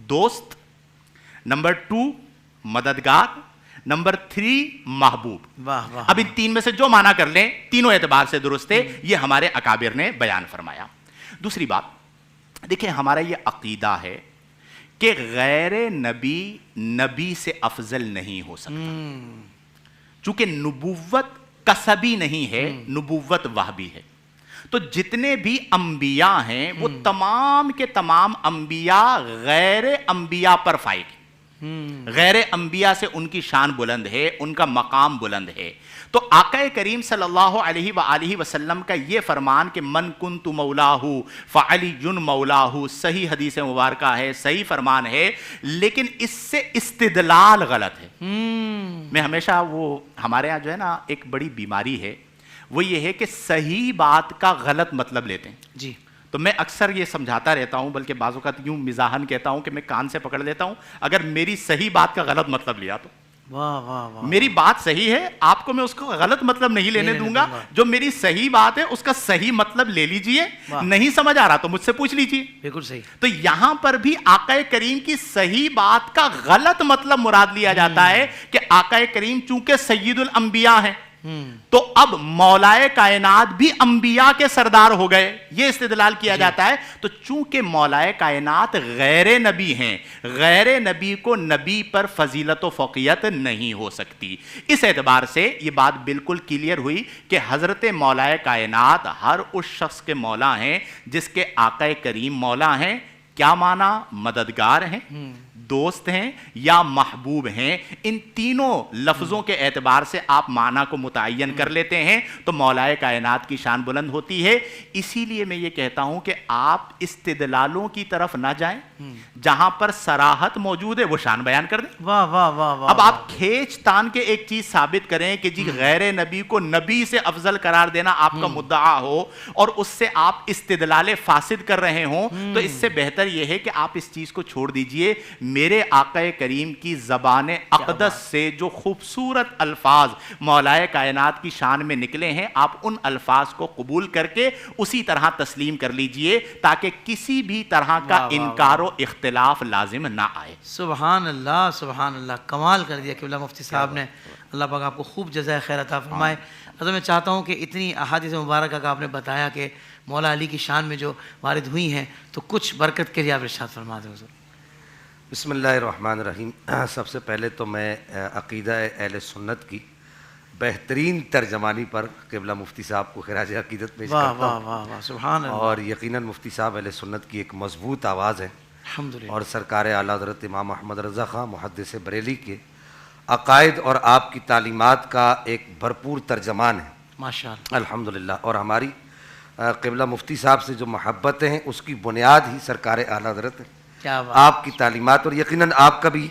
دوست، نمبر 2 مددگار، نمبر 3 محبوب. واہ واہ. اب ان تین میں سے جو معنی کر لیں تینوں اعتبار سے درست ہے، یہ ہمارے اکابر نے بیان فرمایا. دوسری بات دیکھیں، ہمارا یہ عقیدہ ہے کہ غیر نبی نبی سے افضل نہیں ہو سکتا، چونکہ نبوت کسبی نہیں ہے، نبوت وہبی ہے. تو جتنے بھی انبیاء ہیں وہ تمام کے تمام انبیاء غیر انبیاء پر فائق ہیں. غیر انبیاء سے ان کی شان بلند ہے، ان کا مقام بلند ہے. تو آقا کریم صلی اللہ علیہ وآلہ وسلم کا یہ فرمان کہ من کنت مولاہ فعلی مولاہ، صحیح حدیث مبارکہ ہے، صحیح فرمان ہے، لیکن اس سے استدلال غلط ہے. میں ہمیشہ وہ ہمارے یہاں جو ہے نا ایک بڑی بیماری ہے، وہ یہ ہے کہ صحیح بات کا غلط مطلب لیتے ہیں. جی، تو میں اکثر یہ سمجھاتا رہتا ہوں، بلکہ بعض اوقات یوں مزاحن کہتا ہوں کہ میں کان سے پکڑ لیتا ہوں، اگر میری صحیح بات کا غلط مطلب لیا تو واہ واہ واہ. میری بات صحیح ہے، آپ کو میں اس کو غلط مطلب نہیں لینے دوں گا. جو میری صحیح بات ہے اس کا صحیح مطلب لے لیجئے، نہیں سمجھ آ رہا تو مجھ سے پوچھ لیجئے. بالکل صحیح. تو یہاں پر بھی آقا کریم کی صحیح بات کا غلط مطلب مراد لیا جاتا ہے کہ آقا کریم چونکہ سید الانبیاء ہیں تو اب مولائے کائنات بھی انبیاء کے سردار ہو گئے، یہ استدلال کیا جاتا ہے. تو چونکہ مولائے کائنات غیر نبی ہیں، غیر نبی کو نبی پر فضیلت و فوقیت نہیں ہو سکتی. اس اعتبار سے یہ بات بالکل کلیئر ہوئی کہ حضرت مولائے کائنات ہر اس شخص کے مولا ہیں جس کے آقا کریم مولا ہیں. کیا معنی؟ مددگار ہیں، دوست ہیں یا محبوب ہیں. ان تینوں لفظوں کے اعتبار سے آپ معنی کو متعین کر لیتے ہیں تو مولائے کائنات کی شان بلند ہوتی ہے. اسی لیے میں یہ کہتا ہوں کہ آپ استدلالوں کی طرف نہ جائیں، جہاں پر صراحت موجود ہے وہ شان بیان کر دیں. واہ واہ واہ واہ. اب آپ کھینچ تان کے ایک چیز ثابت کریں کہ جی غیر نبی کو نبی سے افضل قرار دینا آپ کا مدعا ہو اور اس سے آپ استدلال فاسد کر رہے ہوں، تو اس سے بہتر یہ ہے کہ آپ اس چیز کو چھوڑ دیجئے. میرے آقا کریم کی زبان اقدس سے جو خوبصورت الفاظ مولائے کائنات کی شان میں نکلے ہیں، آپ ان الفاظ کو قبول کر کے اسی طرح تسلیم کر لیجئے تاکہ کسی بھی طرح کا انکار و اختلاف لازم نہ آئے. سبحان اللہ سبحان اللہ، کمال کر دیا قبلہ مفتی صاحب نے. اللہ پاک آپ کو خوب جزائے خیر عطا فرمائے. حضرت میں چاہتا ہوں کہ اتنی احادیث مبارکہ کا آپ نے بتایا کہ مولا علی کی شان میں جو وارد ہوئی ہیں، تو کچھ برکت کے لیے آپ ارشاد فرما دیں حضور. بسم اللہ الرحمن الرحیم. سب سے پہلے تو میں عقیدہ اہل سنت کی بہترین ترجمانی پر قبلہ مفتی صاحب کو خراج عقیدت پیش واہ کرتا واہ ہوں. واہ واہ سبحان اللہ. اور یقیناً مفتی صاحب اہل سنت کی ایک مضبوط آواز ہے الحمدللہ. اور سرکار اعلیٰ حضرت امام احمد رضا خان محدث بریلی کے عقائد اور آپ کی تعلیمات کا ایک بھرپور ترجمان ہے ماشاء اللہ. الحمدللہ. اور ہماری قبلہ مفتی صاحب سے جو محبتیں ہیں اس کی بنیاد ہی سرکار اعلیٰ حضرت ہے، کیا بات. آپ کی تعلیمات. اور یقیناً آپ کا بھی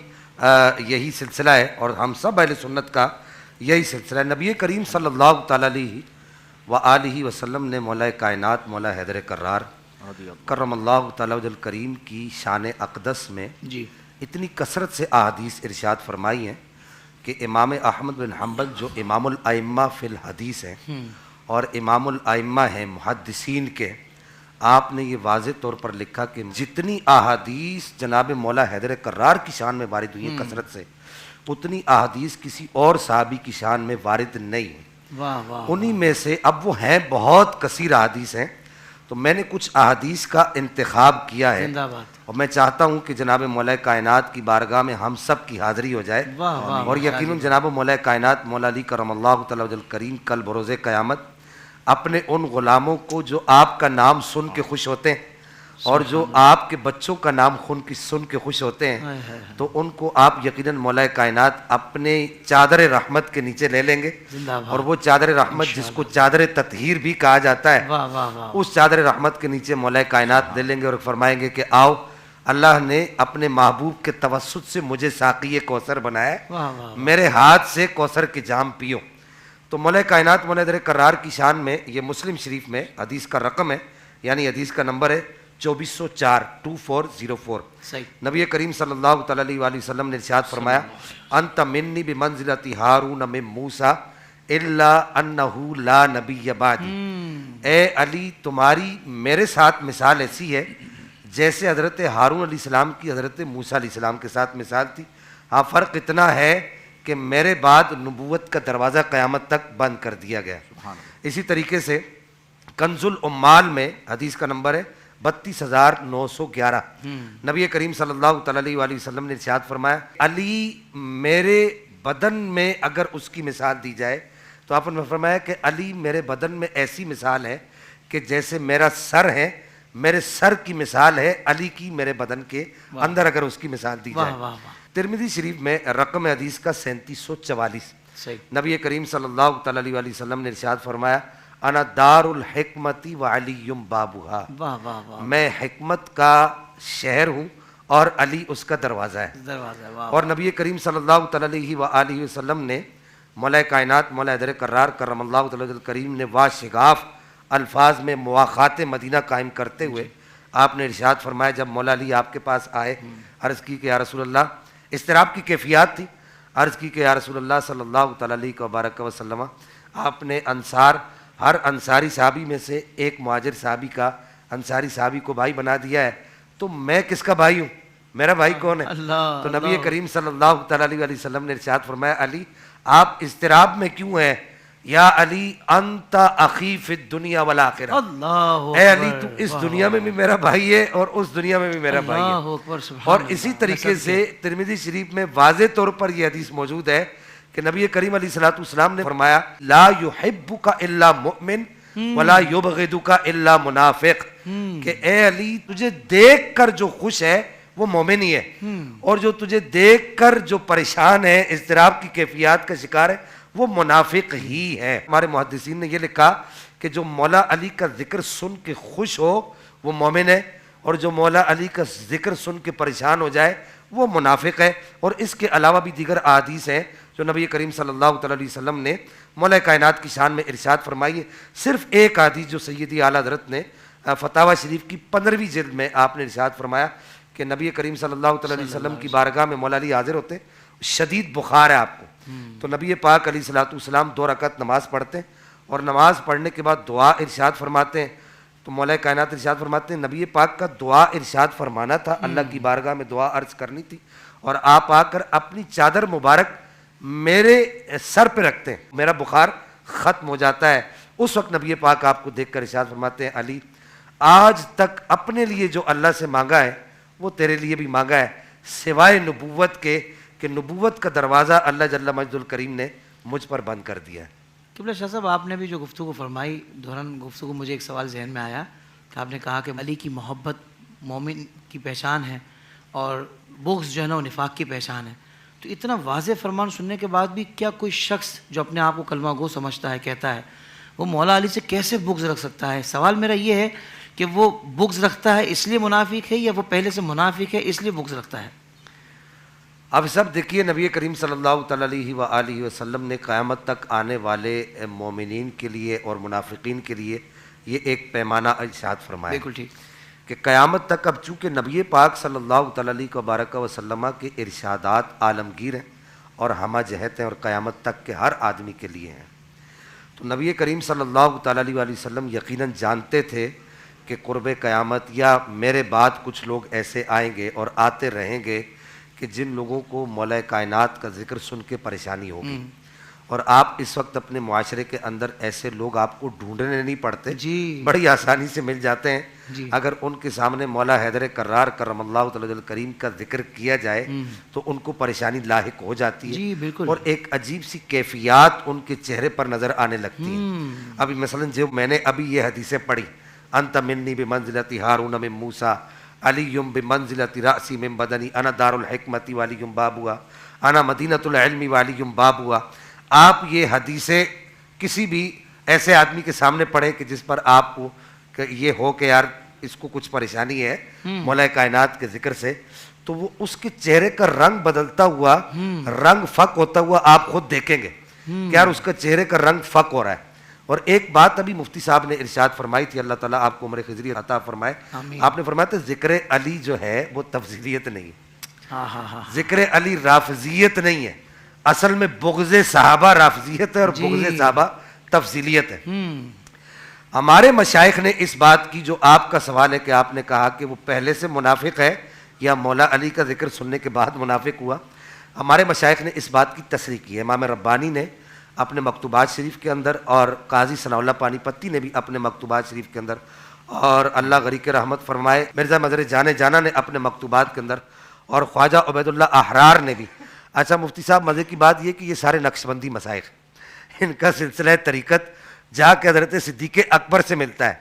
یہی سلسلہ ہے اور ہم سب اہل سنت کا یہی سلسلہ ہے. نبی کریم صلی اللہ تعالیٰ علیہ وآلہ وسلم نے مولا کائنات مولا حیدر کرار کرم اللہ تعالیٰ وجل کریم کی شان اقدس میں جی اتنی کثرت سے احادیث ارشاد فرمائی ہیں کہ امام احمد بن حنبل جو امام الائمہ فی الحدیث ہیں اور امام الائمہ ہیں محدثین کے، آپ نے یہ واضح طور پر لکھا کہ جتنی احادیث جناب مولا حیدر کرار کی شان میں وارد ہوئی ہیں کثرت سے، اتنی احادیث کسی اور صحابی کی شان میں وارد نہیں ہیں. واہ واہ. انہی میں سے اب وہ ہیں بہت کثیر احادیث ہیں، تو میں نے کچھ احادیث کا انتخاب کیا ہے زندہ باد. اور میں چاہتا ہوں کہ جناب مولا کائنات کی بارگاہ میں ہم سب کی حاضری ہو جائے. واہ واہ. اور یقیناً جناب مولا کائنات مولا علی کرم اللہ تعالیٰ وجل کریم کل بروز قیامت اپنے ان غلاموں کو جو آپ کا نام سن کے خوش ہوتے ہیں اور جو آپ کے بچوں کا نام سن کے خوش ہوتے ہیں، تو ان کو آپ یقیناً مولا کائنات اپنے چادر رحمت کے نیچے لے لیں گے. زندہ باد. اور وہ چادر رحمت جس کو چادر تطہیر بھی کہا جاتا ہے، واہ واہ واہ. اس چادر رحمت کے نیچے مولا کائنات لے لیں گے اور فرمائیں گے کہ آؤ، اللہ نے اپنے محبوب کے توسط سے مجھے ساقی کوثر بنایا ہے، واہ واہ. میرے ہاتھ سے کوثر کے جام پیو. تو مولا کائنات مولا حیدر کرار کی شان میں یہ مسلم شریف میں حدیث کا رقم ہے، یعنی حدیث کا نمبر ہے 2404 2404. صحیح. نبی کریم صلی اللہ تعالیٰ علیہ وآلہ وسلم نے ارشاد فرمایا انت منی بمنزلۃ ہارون من موسیٰ الا انہ لا نبی بعدی. اے علی، تمہاری میرے ساتھ مثال ایسی ہے جیسے حضرت ہارون علیہ السلام کی حضرت موسیٰ علیہ السلام کے ساتھ مثال تھی. ہاں، فرق اتنا ہے کہ میرے بعد نبوت کا دروازہ قیامت تک بند کر دیا گیا. اسی طریقے سے کنز العمال میں حدیث کا نمبر ہے 32,911. نبی کریم صلی اللہ تعالیٰ علیہ وآلہ وسلم نے ارشاد فرمایا علی میرے بدن میں اگر اس کی مثال دی جائے تو آپ نے فرمایا کہ علی میرے بدن میں ایسی مثال ہے کہ جیسے میرا سر ہے، میرے سر کی مثال ہے علی کی میرے بدن کے اندر اگر اس کی مثال دی جائے. واہ واہ واہ. ترمذی شریف میں رقم حدیث کا 3744. صحیح. نبی کریم صلی اللہ تعالیٰ علیہ وآلہ وسلم نے ارشاد فرمایا انا دار الحکمتی وعلی بابوہا. واہ واہ واہ. میں حکمت کا شہر ہوں اور علی اس کا دروازہ ہے. دروازہ. واہ. اور نبی کریم صلی اللہ تعالیٰ علیہ وآلہ وسلم نے مولا کائنات مولا حیدر کرار کرم اللہ تعالیٰ کریم نے واشگاف الفاظ میں مواخات مدینہ قائم کرتے ہوئے آپ نے ارشاد فرمایا جب مولا علی آپ کے پاس آئے، عرض کی کہ یا رسول اللہ، اضطراب کی کیفیات تھی، عرض کی کہ یا رسول اللہ صلی اللہ تعالیٰ علیہ وبارک وسلم، آپ نے ہر انصاری صحابی میں سے ایک مہاجر صحابی کا انصاری صحابی کو بھائی بنا دیا ہے، تو میں کس کا بھائی ہوں؟ میرا بھائی کون ہے؟ اللہ. تو نبی کریم صلی اللہ تعالیٰ علیہ وسلم نے ارشاد فرمایا علی آپ اضطراب میں کیوں ہیں؟ یا علی انت اخی فی الدنیا والآخرہ. اللہ. اے علی تو اس دنیا میں بھی میرا بھائی ہے اور اس دنیا میں بھی میرا بھائی ہے. اللہ اکبر. سبحان اور اللہ. اسی طریقے سے ترمذی شریف میں واضح طور پر یہ حدیث موجود ہے کہ نبی کریم علیہ الصلوۃ والسلام نے فرمایا لا یحبک الا مؤمن ولا یبغضک الا منافق. کہ اے علی تجھے دیکھ کر جو خوش ہے وہ مومن ہی ہے، اور جو تجھے دیکھ کر جو پریشان ہے، اضطراب کی کیفیات کا شکار ہے، وہ منافق ہی ہے. ہمارے محدثین نے یہ لکھا کہ جو مولا علی کا ذکر سن کے خوش ہو وہ مومن ہے، اور جو مولا علی کا ذکر سن کے پریشان ہو جائے وہ منافق ہے. اور اس کے علاوہ بھی دیگر احادیث ہیں جو نبی کریم صلی اللہ تعالیٰ علیہ وسلم نے مولا کائنات کی شان میں ارشاد فرمائی ہے. صرف ایک حدیث جو سیدی اعلیٰ حضرت نے فتاوی شریف کی 15ویں جلد میں آپ نے ارشاد فرمایا کہ نبی کریم صلی اللہ تعالیٰ علیہ وسلم کی بارگاہ میں مولا علی حاضر ہوتے، شدید بخار ہے آپ کو، تو نبی پاک علیہ الصلوۃ والسلام 2 رکعت نماز پڑھتے ہیں اور نماز پڑھنے کے بعد دعا ارشاد فرماتے ہیں. تو مولا کائنات ارشاد فرماتے ہیں نبی پاک کا دعا ارشاد فرمانا تھا، اللہ کی بارگاہ میں دعا عرض کرنی تھی، اور آپ آ کر اپنی چادر مبارک میرے سر پہ رکھتے ہیں، میرا بخار ختم ہو جاتا ہے. اس وقت نبی پاک آپ کو دیکھ کر ارشاد فرماتے ہیں علی آج تک اپنے لیے جو اللہ سے مانگا ہے وہ تیرے لیے بھی مانگا ہے، سوائے نبوت کے کہ نبوت کا دروازہ اللہ جل مجد الکریم نے مجھ پر بند کر دیا ہے۔ قبلہ شاہ صاحب، آپ نے بھی جو گفتگو فرمائی، دوران گفتگو مجھے ایک سوال ذہن میں آیا کہ آپ نے کہا کہ علی کی محبت مومن کی پہچان ہے اور بغض جو ہے نا وہ نفاق کی پہچان ہے، تو اتنا واضح فرمان سننے کے بعد بھی کیا کوئی شخص جو اپنے آپ کو کلمہ گو سمجھتا ہے، کہتا ہے، وہ مولا علی سے کیسے بغض رکھ سکتا ہے؟ سوال میرا یہ ہے کہ وہ بغض رکھتا ہے اس لیے منافق ہے، یا وہ پہلے سے منافق ہے اس لیے بغض رکھتا ہے؟ اب سب دیکھیے، نبی کریم صلی اللہ تعالیٰ علیہ وآلہ وسلم نے قیامت تک آنے والے مومنین کے لیے اور منافقین کے لیے یہ ایک پیمانہ ارشاد فرمایا بالکل ٹھیک کہ قیامت تک اب چونکہ نبی پاک صلی اللہ تعالیٰ علیہ وبارک وسلم کے ارشادات عالمگیر ہیں اور ہمہ جہت ہیں اور قیامت تک کے ہر آدمی کے لیے ہیں، تو نبی کریم صلی اللہ تعالیٰ علیہ وآلہ وسلم یقیناً جانتے تھے کہ قرب قیامت یا میرے بعد کچھ لوگ ایسے آئیں گے اور آتے رہیں گے کہ جن لوگوں کو مولا کائنات کا ذکر سن کے پریشانی ہوگی، اور آپ اس وقت اپنے معاشرے کے اندر ایسے لوگ آپ کو ڈھونڈنے نہیں پڑتے، جی بڑی آسانی سے مل جاتے ہیں۔ جی اگر ان کے سامنے مولا حیدر کرار کرم اللہ تعالی الکریم کا ذکر کیا جائے تو ان کو پریشانی لاحق ہو جاتی ہے، جی بالکل، اور ایک عجیب سی کیفیات ان کے چہرے پر نظر آنے لگتی ہیں۔ ابھی مثلا جو میں نے ابھی یہ حدیثیں پڑھی، انت منی بمنزلت ہارون من موسیٰ علی بمنزلت رأسی من بدنی انا دار الحکمت والی بابوا انا مدینۃ العلم والی بابوا، آپ یہ حدیثیں کسی بھی ایسے آدمی کے سامنے پڑھیں کہ جس پر آپ کو کہ یہ ہو کہ یار اس کو کچھ پریشانی ہے مولا کائنات کے ذکر سے، تو وہ اس کے چہرے کا رنگ بدلتا ہوا، رنگ فق ہوتا ہوا آپ خود دیکھیں گے کہ یار اس کا چہرے کا رنگ فق ہو رہا ہے۔ اور ایک بات ابھی مفتی صاحب نے ارشاد فرمائی تھی، اللہ تعالیٰ آپ کو عمر خضری عطا فرمائے، آپ نے فرمایا تھا ذکر علی جو ہے وہ تفضیلیت نہیں ہے، ذکر علی رافضیت نہیں ہے، اصل میں بغض صحابہ رافضیت ہے اور بغض صحابہ تفضیلیت ہے۔ ہمارے مشائخ نے اس بات کی، جو آپ کا سوال ہے کہ آپ نے کہا کہ وہ پہلے سے منافق ہے یا مولا علی کا ذکر سننے کے بعد منافق ہوا، ہمارے مشائخ نے اس بات کی تصریح کی ہے۔ امام ربانی نے اپنے مکتوبات شریف کے اندر، اور قاضی ثناء اللہ پانی پتی نے بھی اپنے مکتوبات شریف کے اندر، اور اللہ غریق رحمت فرمائے مرزا مظہر جانے جانا نے اپنے مکتوبات کے اندر، اور خواجہ عبید اللہ احرار نے بھی۔ اچھا مفتی صاحب، مزے کی بات یہ کہ یہ سارے نقشبندی مشائخ، ان کا سلسلہ طریقت جا کے حضرت صدیق اکبر سے ملتا ہے،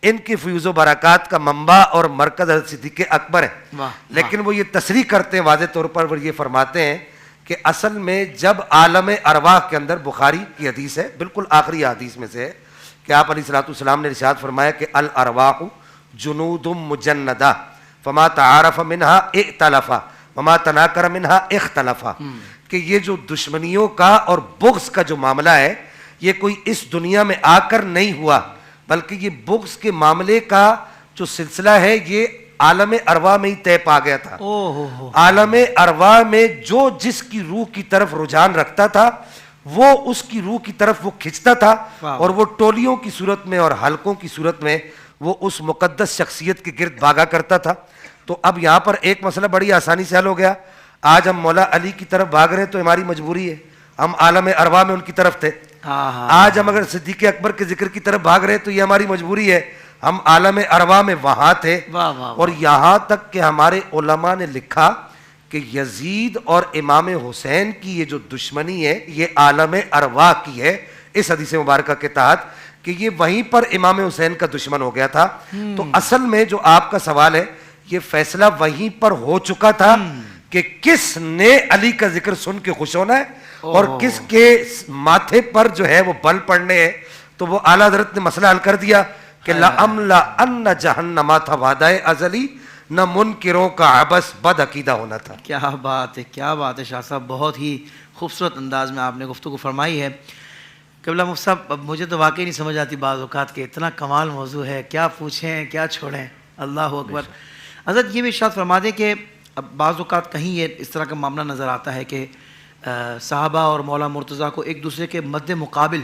ان کی فیوز و برکات کا منبع اور مرکز حضرت صدیق اکبر ہے، لیکن وہ یہ تصریح کرتے ہیں واضح طور پر، وہ یہ فرماتے ہیں کہ اصل میں جب عالم ارواح کے اندر، بخاری کی حدیث ہے، بالکل آخری حدیث میں سے ہے کہ آپ علیہ الصلوۃ والسلام نے ارشاد فرمایا کہ الارواح جنود مجندہ فما تعارف منہا ائتلفا وما تناکر منہا اختلفا، کہ یہ جو دشمنیوں کا اور بغض کا جو معاملہ ہے یہ کوئی اس دنیا میں آ کر نہیں ہوا، بلکہ یہ بغض کے معاملے کا جو سلسلہ ہے یہ عالم ارواح میں ہی طے پا گیا تھا۔ عالم ارواح میں جو جس کی روح کی طرف رجحان رکھتا تھا وہ اس کی روح کی طرف وہ کھنچتا تھا، اور وہ ٹولیوں کی صورت میں اور حلقوں کی صورت میں وہ اس مقدس شخصیت کے گرد بھاگا کرتا تھا۔ تو اب یہاں پر ایک مسئلہ بڑی آسانی سے حل ہو گیا، آج ہم مولا علی کی طرف بھاگ رہے ہیں تو ہماری مجبوری ہے، ہم عالم ارواح میں ان کی طرف تھے۔ آج ہم اگر صدیق اکبر کے ذکر کی طرف بھاگ رہے ہیں تو یہ ہماری مجبوری ہے، ہم عالم ارواح میں وہاں تھے۔ اور یہاں تک کہ ہمارے علماء نے لکھا کہ یزید اور امام حسین کی یہ جو دشمنی ہے یہ عالم ارواح کی ہے، اس حدیث مبارکہ کے تحت، کہ یہ وہیں پر امام حسین کا دشمن ہو گیا تھا۔ تو اصل میں جو آپ کا سوال ہے یہ فیصلہ وہیں پر ہو چکا تھا کہ کس نے علی کا ذکر سن کے خوش ہونا ہے اور کس کے ماتھے پر جو ہے وہ بل پڑنے ہیں۔ تو وہ اعلیٰ حضرت نے مسئلہ حل کر دیا کہ لَأَمْلَأَنَّ جَهَنَّمَ تھا وعدہ ازلی، نہ منکروں کا عبث بد عقیدہ ہونا تھا۔ کیا بات ہے، کیا بات ہے شاہ صاحب، بہت ہی خوبصورت انداز میں آپ نے گفتگو فرمائی ہے۔ قبلہ مفتی صاحب، اب مجھے تو واقعی نہیں سمجھ آتی بعض اوقات کہ اتنا کمال موضوع ہے، کیا پوچھیں کیا چھوڑیں، اللہ اکبر۔ حضرت یہ بھی ارشاد فرما دیں کہ اب بعض اوقات کہیں یہ اس طرح کا معاملہ نظر آتا ہے کہ صحابہ اور مولا مرتضیٰ کو ایک دوسرے کے مد مقابل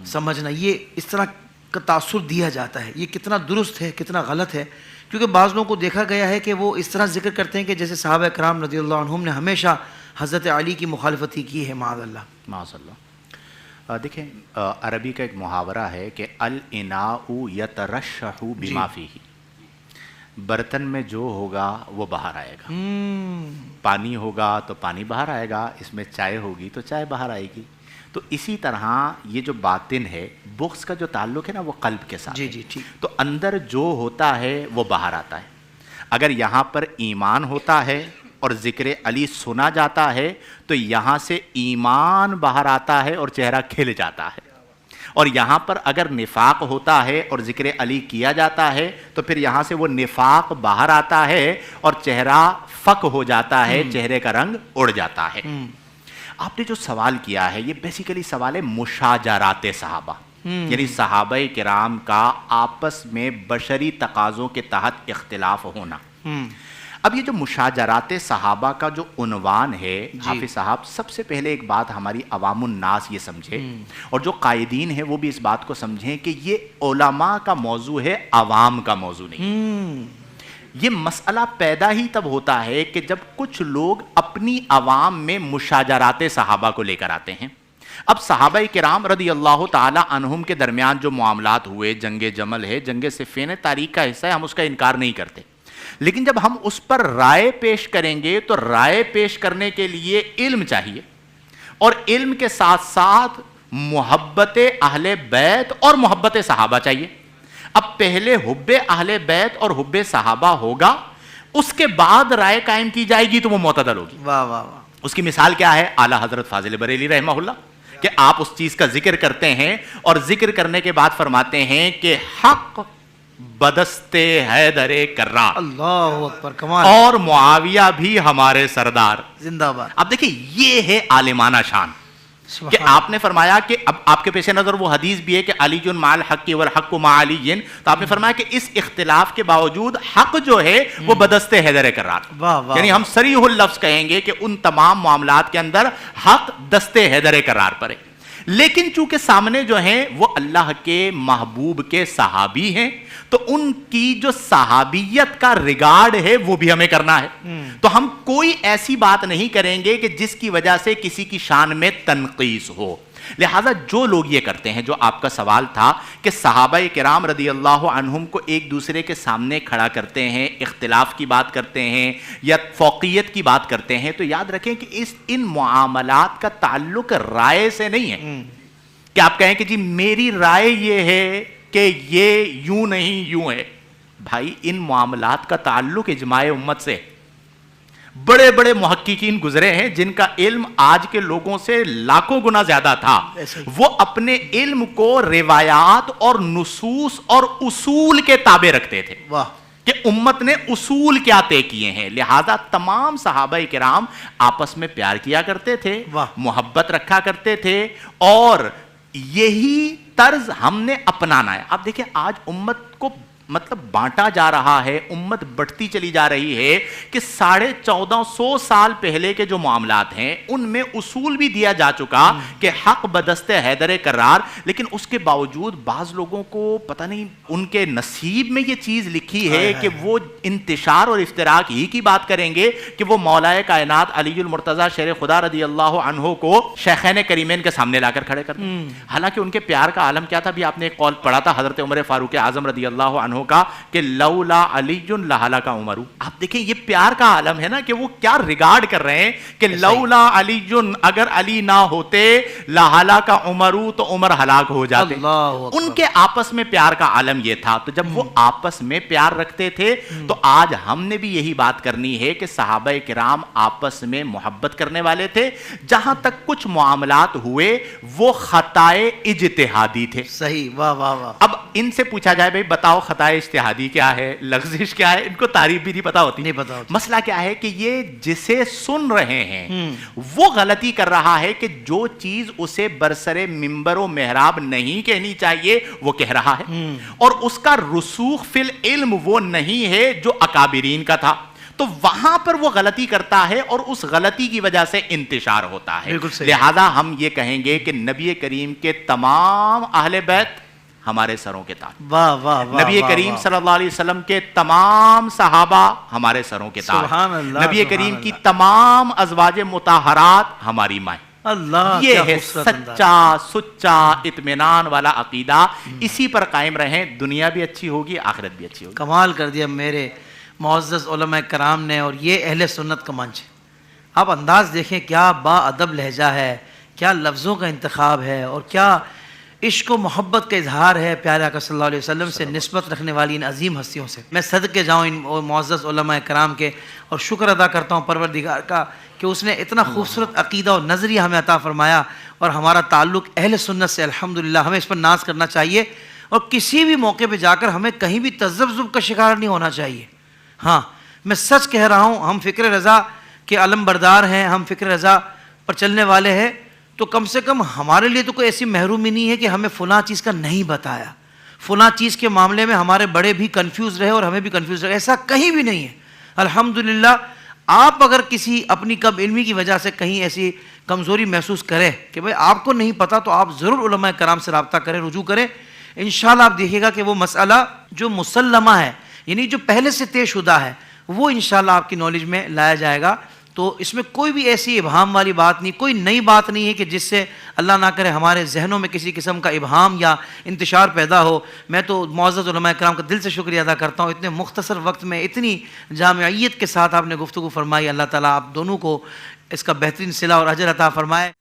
سمجھنا، یہ اس طرح کا تاثر دیا جاتا ہے، یہ کتنا درست ہے کتنا غلط ہے؟ کیونکہ بعض لوگوں کو دیکھا گیا ہے کہ وہ اس طرح ذکر کرتے ہیں کہ جیسے صحابہ کرام رضی اللہ عنہم نے ہمیشہ حضرت علی کی مخالفت ہی کی ہے، معاذ اللہ۔ معاذ اللہ۔ دیکھیں عربی کا ایک محاورہ ہے کہ الاناء یترشح بما فیہ، برتن میں جو ہوگا وہ باہر آئے گا. پانی ہوگا تو پانی باہر آئے گا, اس میں چائے ہوگی تو چائے باہر آئے گی. تو اسی طرح یہ جو باطن ہے, بغض کا جو تعلق ہے نا وہ قلب کے ساتھ. جی جی ٹھیک. تو اندر جو ہوتا ہے وہ باہر آتا ہے. اگر یہاں پر ایمان ہوتا ہے اور ذکر علی سنا جاتا ہے تو یہاں سے ایمان باہر آتا ہے اور چہرہ کھل جاتا ہے. اور یہاں پر اگر نفاق ہوتا ہے اور ذکر علی کیا جاتا ہے تو پھر یہاں سے وہ نفاق باہر آتا ہے اور چہرہ فک ہو جاتا ہے, چہرے کا رنگ اڑ جاتا ہے. آپ نے جو سوال کیا ہے یہ بیسیکلی سوال ہے مشاجرات صحابہ, یعنی صحابہ کرام کا آپس میں بشری تقاضوں کے تحت اختلاف ہونا. اب یہ جو مشاجرات صحابہ کا جو عنوان ہے حافظ صاحب, سب سے پہلے ایک بات ہماری عوام الناس یہ سمجھے اور جو قائدین ہیں وہ بھی اس بات کو سمجھیں کہ یہ علماء کا موضوع ہے, عوام کا موضوع نہیں. یہ مسئلہ پیدا ہی تب ہوتا ہے کہ جب کچھ لوگ اپنی عوام میں مشاجرات صحابہ کو لے کر آتے ہیں. اب صحابہ کرام رضی اللہ تعالی عنہم کے درمیان جو معاملات ہوئے, جنگ جمل ہے, جنگ صفین, تاریخ کا حصہ ہے, ہم اس کا انکار نہیں کرتے. لیکن جب ہم اس پر رائے پیش کریں گے تو رائے پیش کرنے کے لیے علم چاہیے, اور علم کے ساتھ ساتھ محبت اہل بیت اور محبت صحابہ چاہیے. اب پہلے حب اہل بیت اور حب صحابہ ہوگا, اس کے بعد رائے قائم کی جائے گی تو وہ معتدل ہوگی. واہ واہ واہ. اس کی مثال کیا ہے؟ اعلیٰ حضرت فاضل بریلوی رحمہ اللہ, کہ آپ اس چیز کا ذکر کرتے ہیں اور ذکر کرنے کے بعد فرماتے ہیں کہ حق بدستے حیدر کرار, اللہ اکبر, کمال, اور معاویہ بھی ہمارے سردار, زندہ باد. اب دیکھیں یہ ہے عالمانہ شان کہ آپ نے فرمایا کہ اب آپ کے پیش نظر وہ حدیث بھی ہے کہ علی جن مع الحق والحق مع علی, تو آپ نے فرمایا کہ اس اختلاف کے باوجود حق جو ہے وہ بدستے حیدر کرار, یعنی ہم صریح اللفظ کہیں گے کہ ان تمام معاملات کے اندر حق دستے حیدر کرار پر ہے. لیکن چونکہ سامنے جو ہیں وہ اللہ کے محبوب کے صحابی ہیں تو ان کی جو صحابیت کا ریگارڈ ہے وہ بھی ہمیں کرنا ہے. تو ہم کوئی ایسی بات نہیں کریں گے کہ جس کی وجہ سے کسی کی شان میں تنقیص ہو. لہذا جو لوگ یہ کرتے ہیں, جو آپ کا سوال تھا کہ صحابہ کرام رضی اللہ عنہم کو ایک دوسرے کے سامنے کھڑا کرتے ہیں, اختلاف کی بات کرتے ہیں یا فوقیت کی بات کرتے ہیں, تو یاد رکھیں کہ ان معاملات کا تعلق رائے سے نہیں ہے کہ آپ کہیں کہ جی میری رائے یہ ہے کہ یہ یوں نہیں یوں ہے. بھائی ان معاملات کا تعلق اجماع امت سے. بڑے بڑے محققین گزرے ہیں جن کا علم آج کے لوگوں سے لاکھوں گنا زیادہ تھا, وہ اپنے علم کو روایات اور نصوص اور اصول کے تابع رکھتے تھے کہ امت نے اصول کیا طے کیے ہیں. لہذا تمام صحابہ کرام آپس میں پیار کیا کرتے تھے, محبت رکھا کرتے تھے, اور یہی طرز ہم نے اپنانا ہے. اب دیکھیں آج امت کو مطلب بانٹا جا رہا ہے, امت بڑھتی چلی جا رہی ہے کہ 1450 سال پہلے کے جو معاملات ہیں ان میں اصول بھی دیا جا چکا کہ حق بدست حیدر کرار, لیکن اس کے باوجود بعض لوگوں کو پتہ نہیں ان کے نصیب میں یہ چیز لکھی ہے کہ وہ انتشار اور افتراق ہی کی بات کریں گے کہ وہ مولا کائنات علی المرتضیٰ شیر خدا رضی اللہ عنہ کو شیخین کریمین کے سامنے لا کر کھڑے کر دیں. حالانکہ ان کے پیار کا عالم کیا تھا, بھی آپ نے ایک قول پڑھا تھا حضرت عمر فاروق اعظم رضی اللہ عنہ کا کہ لولا علی لہلک عمر. آپ دیکھیں یہ پیار کا عالم ہے نا کہ وہ کیا ریگارڈ کر رہے ہیں کہ لولا علی, اگر علی نہ ہوتے لہلک عمر تو عمر ہلاک ہو جاتے. ان کے آپس میں پیار کا عالم یہ تھا. تو جب وہ آپس میں پیار رکھتے تھے تو آج ہم نے بھی یہی بات کرنی ہے کہ صحابہ کرام آپس میں محبت کرنے والے تھے. جہاں تک کچھ معاملات ہوئے وہ خطائے اجتہادی تھے. صحیح, واہ واہ واہ. اب ان سے پوچھا جائے بھائی بتاؤ خطائے اجتہادی کیا ہے, لغزش کیا ہے, ان کو تعریف بھی نہیں پتا ہوتی. نہیں پتا ہوتی. مسئلہ کیا ہے کہ یہ جسے سن رہے ہیں وہ غلطی کر رہا ہے کہ جو چیز اسے برسر منبر و محراب نہیں کہنی چاہیے وہ کہہ رہا ہے, اور اس کا رسوخ فی العلم وہ نہیں ہے جو اکابرین کا تھا. تو وہاں پر وہ غلطی کرتا ہے اور اس غلطی کی وجہ سے انتشار ہوتا ہے. لہذا ہم یہ کہیں گے کہ نبی کریم کے تمام اہل بیت ہمارے سروں کے تاج, نبی کریم صلی اللہ علیہ وسلم کے تمام صحابہ ہمارے سروں کے تاج, نبی کریم کی تمام ازواج مطہرات ہماری مائیں. اللہ یہ کیا ہے خوبصورت انداز۔ سچا سچا اطمینان والا عقیدہ، اسی پر قائم رہیں، دنیا بھی اچھی ہوگی، آخرت بھی اچھی ہوگی۔ کمال کر دیا میرے معزز علماء کرام نے، اور یہ اہل سنت کا منچ ہے۔ آپ انداز دیکھیں، کیا با ادب لہجہ ہے، کیا لفظوں کا انتخاب ہے، اور کیا عشق و محبت کا اظہار ہے پیارے آقا صلی اللہ علیہ وسلم سے نسبت رکھنے والی ان عظیم ہستیوں سے۔ میں صدقے جاؤں ان معزز علماء کرام کے، اور شکر ادا کرتا ہوں پروردگار کا کہ اس نے اتنا خوبصورت عقیدہ اور نظریہ ہمیں عطا فرمایا، اور ہمارا تعلق اہل سنت سے الحمدللہ، ہمیں اس پر ناز کرنا چاہیے، اور کسی بھی موقع پہ جا کر ہمیں کہیں بھی تذبذب کا شکار نہیں ہونا چاہیے۔ ہاں میں سچ کہہ رہا ہوں، ہم فکر رضا کے علم بردار ہیں، ہم فکر رضا پر چلنے والے ہیں، تو کم سے کم ہمارے لیے تو کوئی ایسی محرومی نہیں ہے کہ ہمیں فلاں چیز کا نہیں بتایا، فلاں چیز کے معاملے میں ہمارے بڑے بھی کنفیوز رہے اور ہمیں بھی کنفیوز رہے، ایسا کہیں بھی نہیں ہے الحمدللہ۔ آپ اگر کسی اپنی کم علمی کی وجہ سے کہیں ایسی کمزوری محسوس کریں کہ بھئی آپ کو نہیں پتا، تو آپ ضرور علماء کرام سے رابطہ کریں، رجوع کریں، انشاءاللہ آپ دیکھیے گا کہ وہ مسئلہ جو مسلمہ ہے، یعنی جو پہلے سے طے شدہ ہے، وہ انشاءاللہ آپ کی نالج میں لایا جائے گا۔ تو اس میں کوئی بھی ایسی ابہام والی بات نہیں، کوئی نئی بات نہیں ہے کہ جس سے اللہ نہ کرے ہمارے ذہنوں میں کسی قسم کا ابہام یا انتشار پیدا ہو۔ میں تو معزز علماء کرام کا دل سے شکریہ ادا کرتا ہوں، اتنے مختصر وقت میں اتنی جامعیت کے ساتھ آپ نے گفتگو فرمائی۔ اللہ تعالیٰ آپ دونوں کو اس کا بہترین صلہ اور اجر عطا فرمائے۔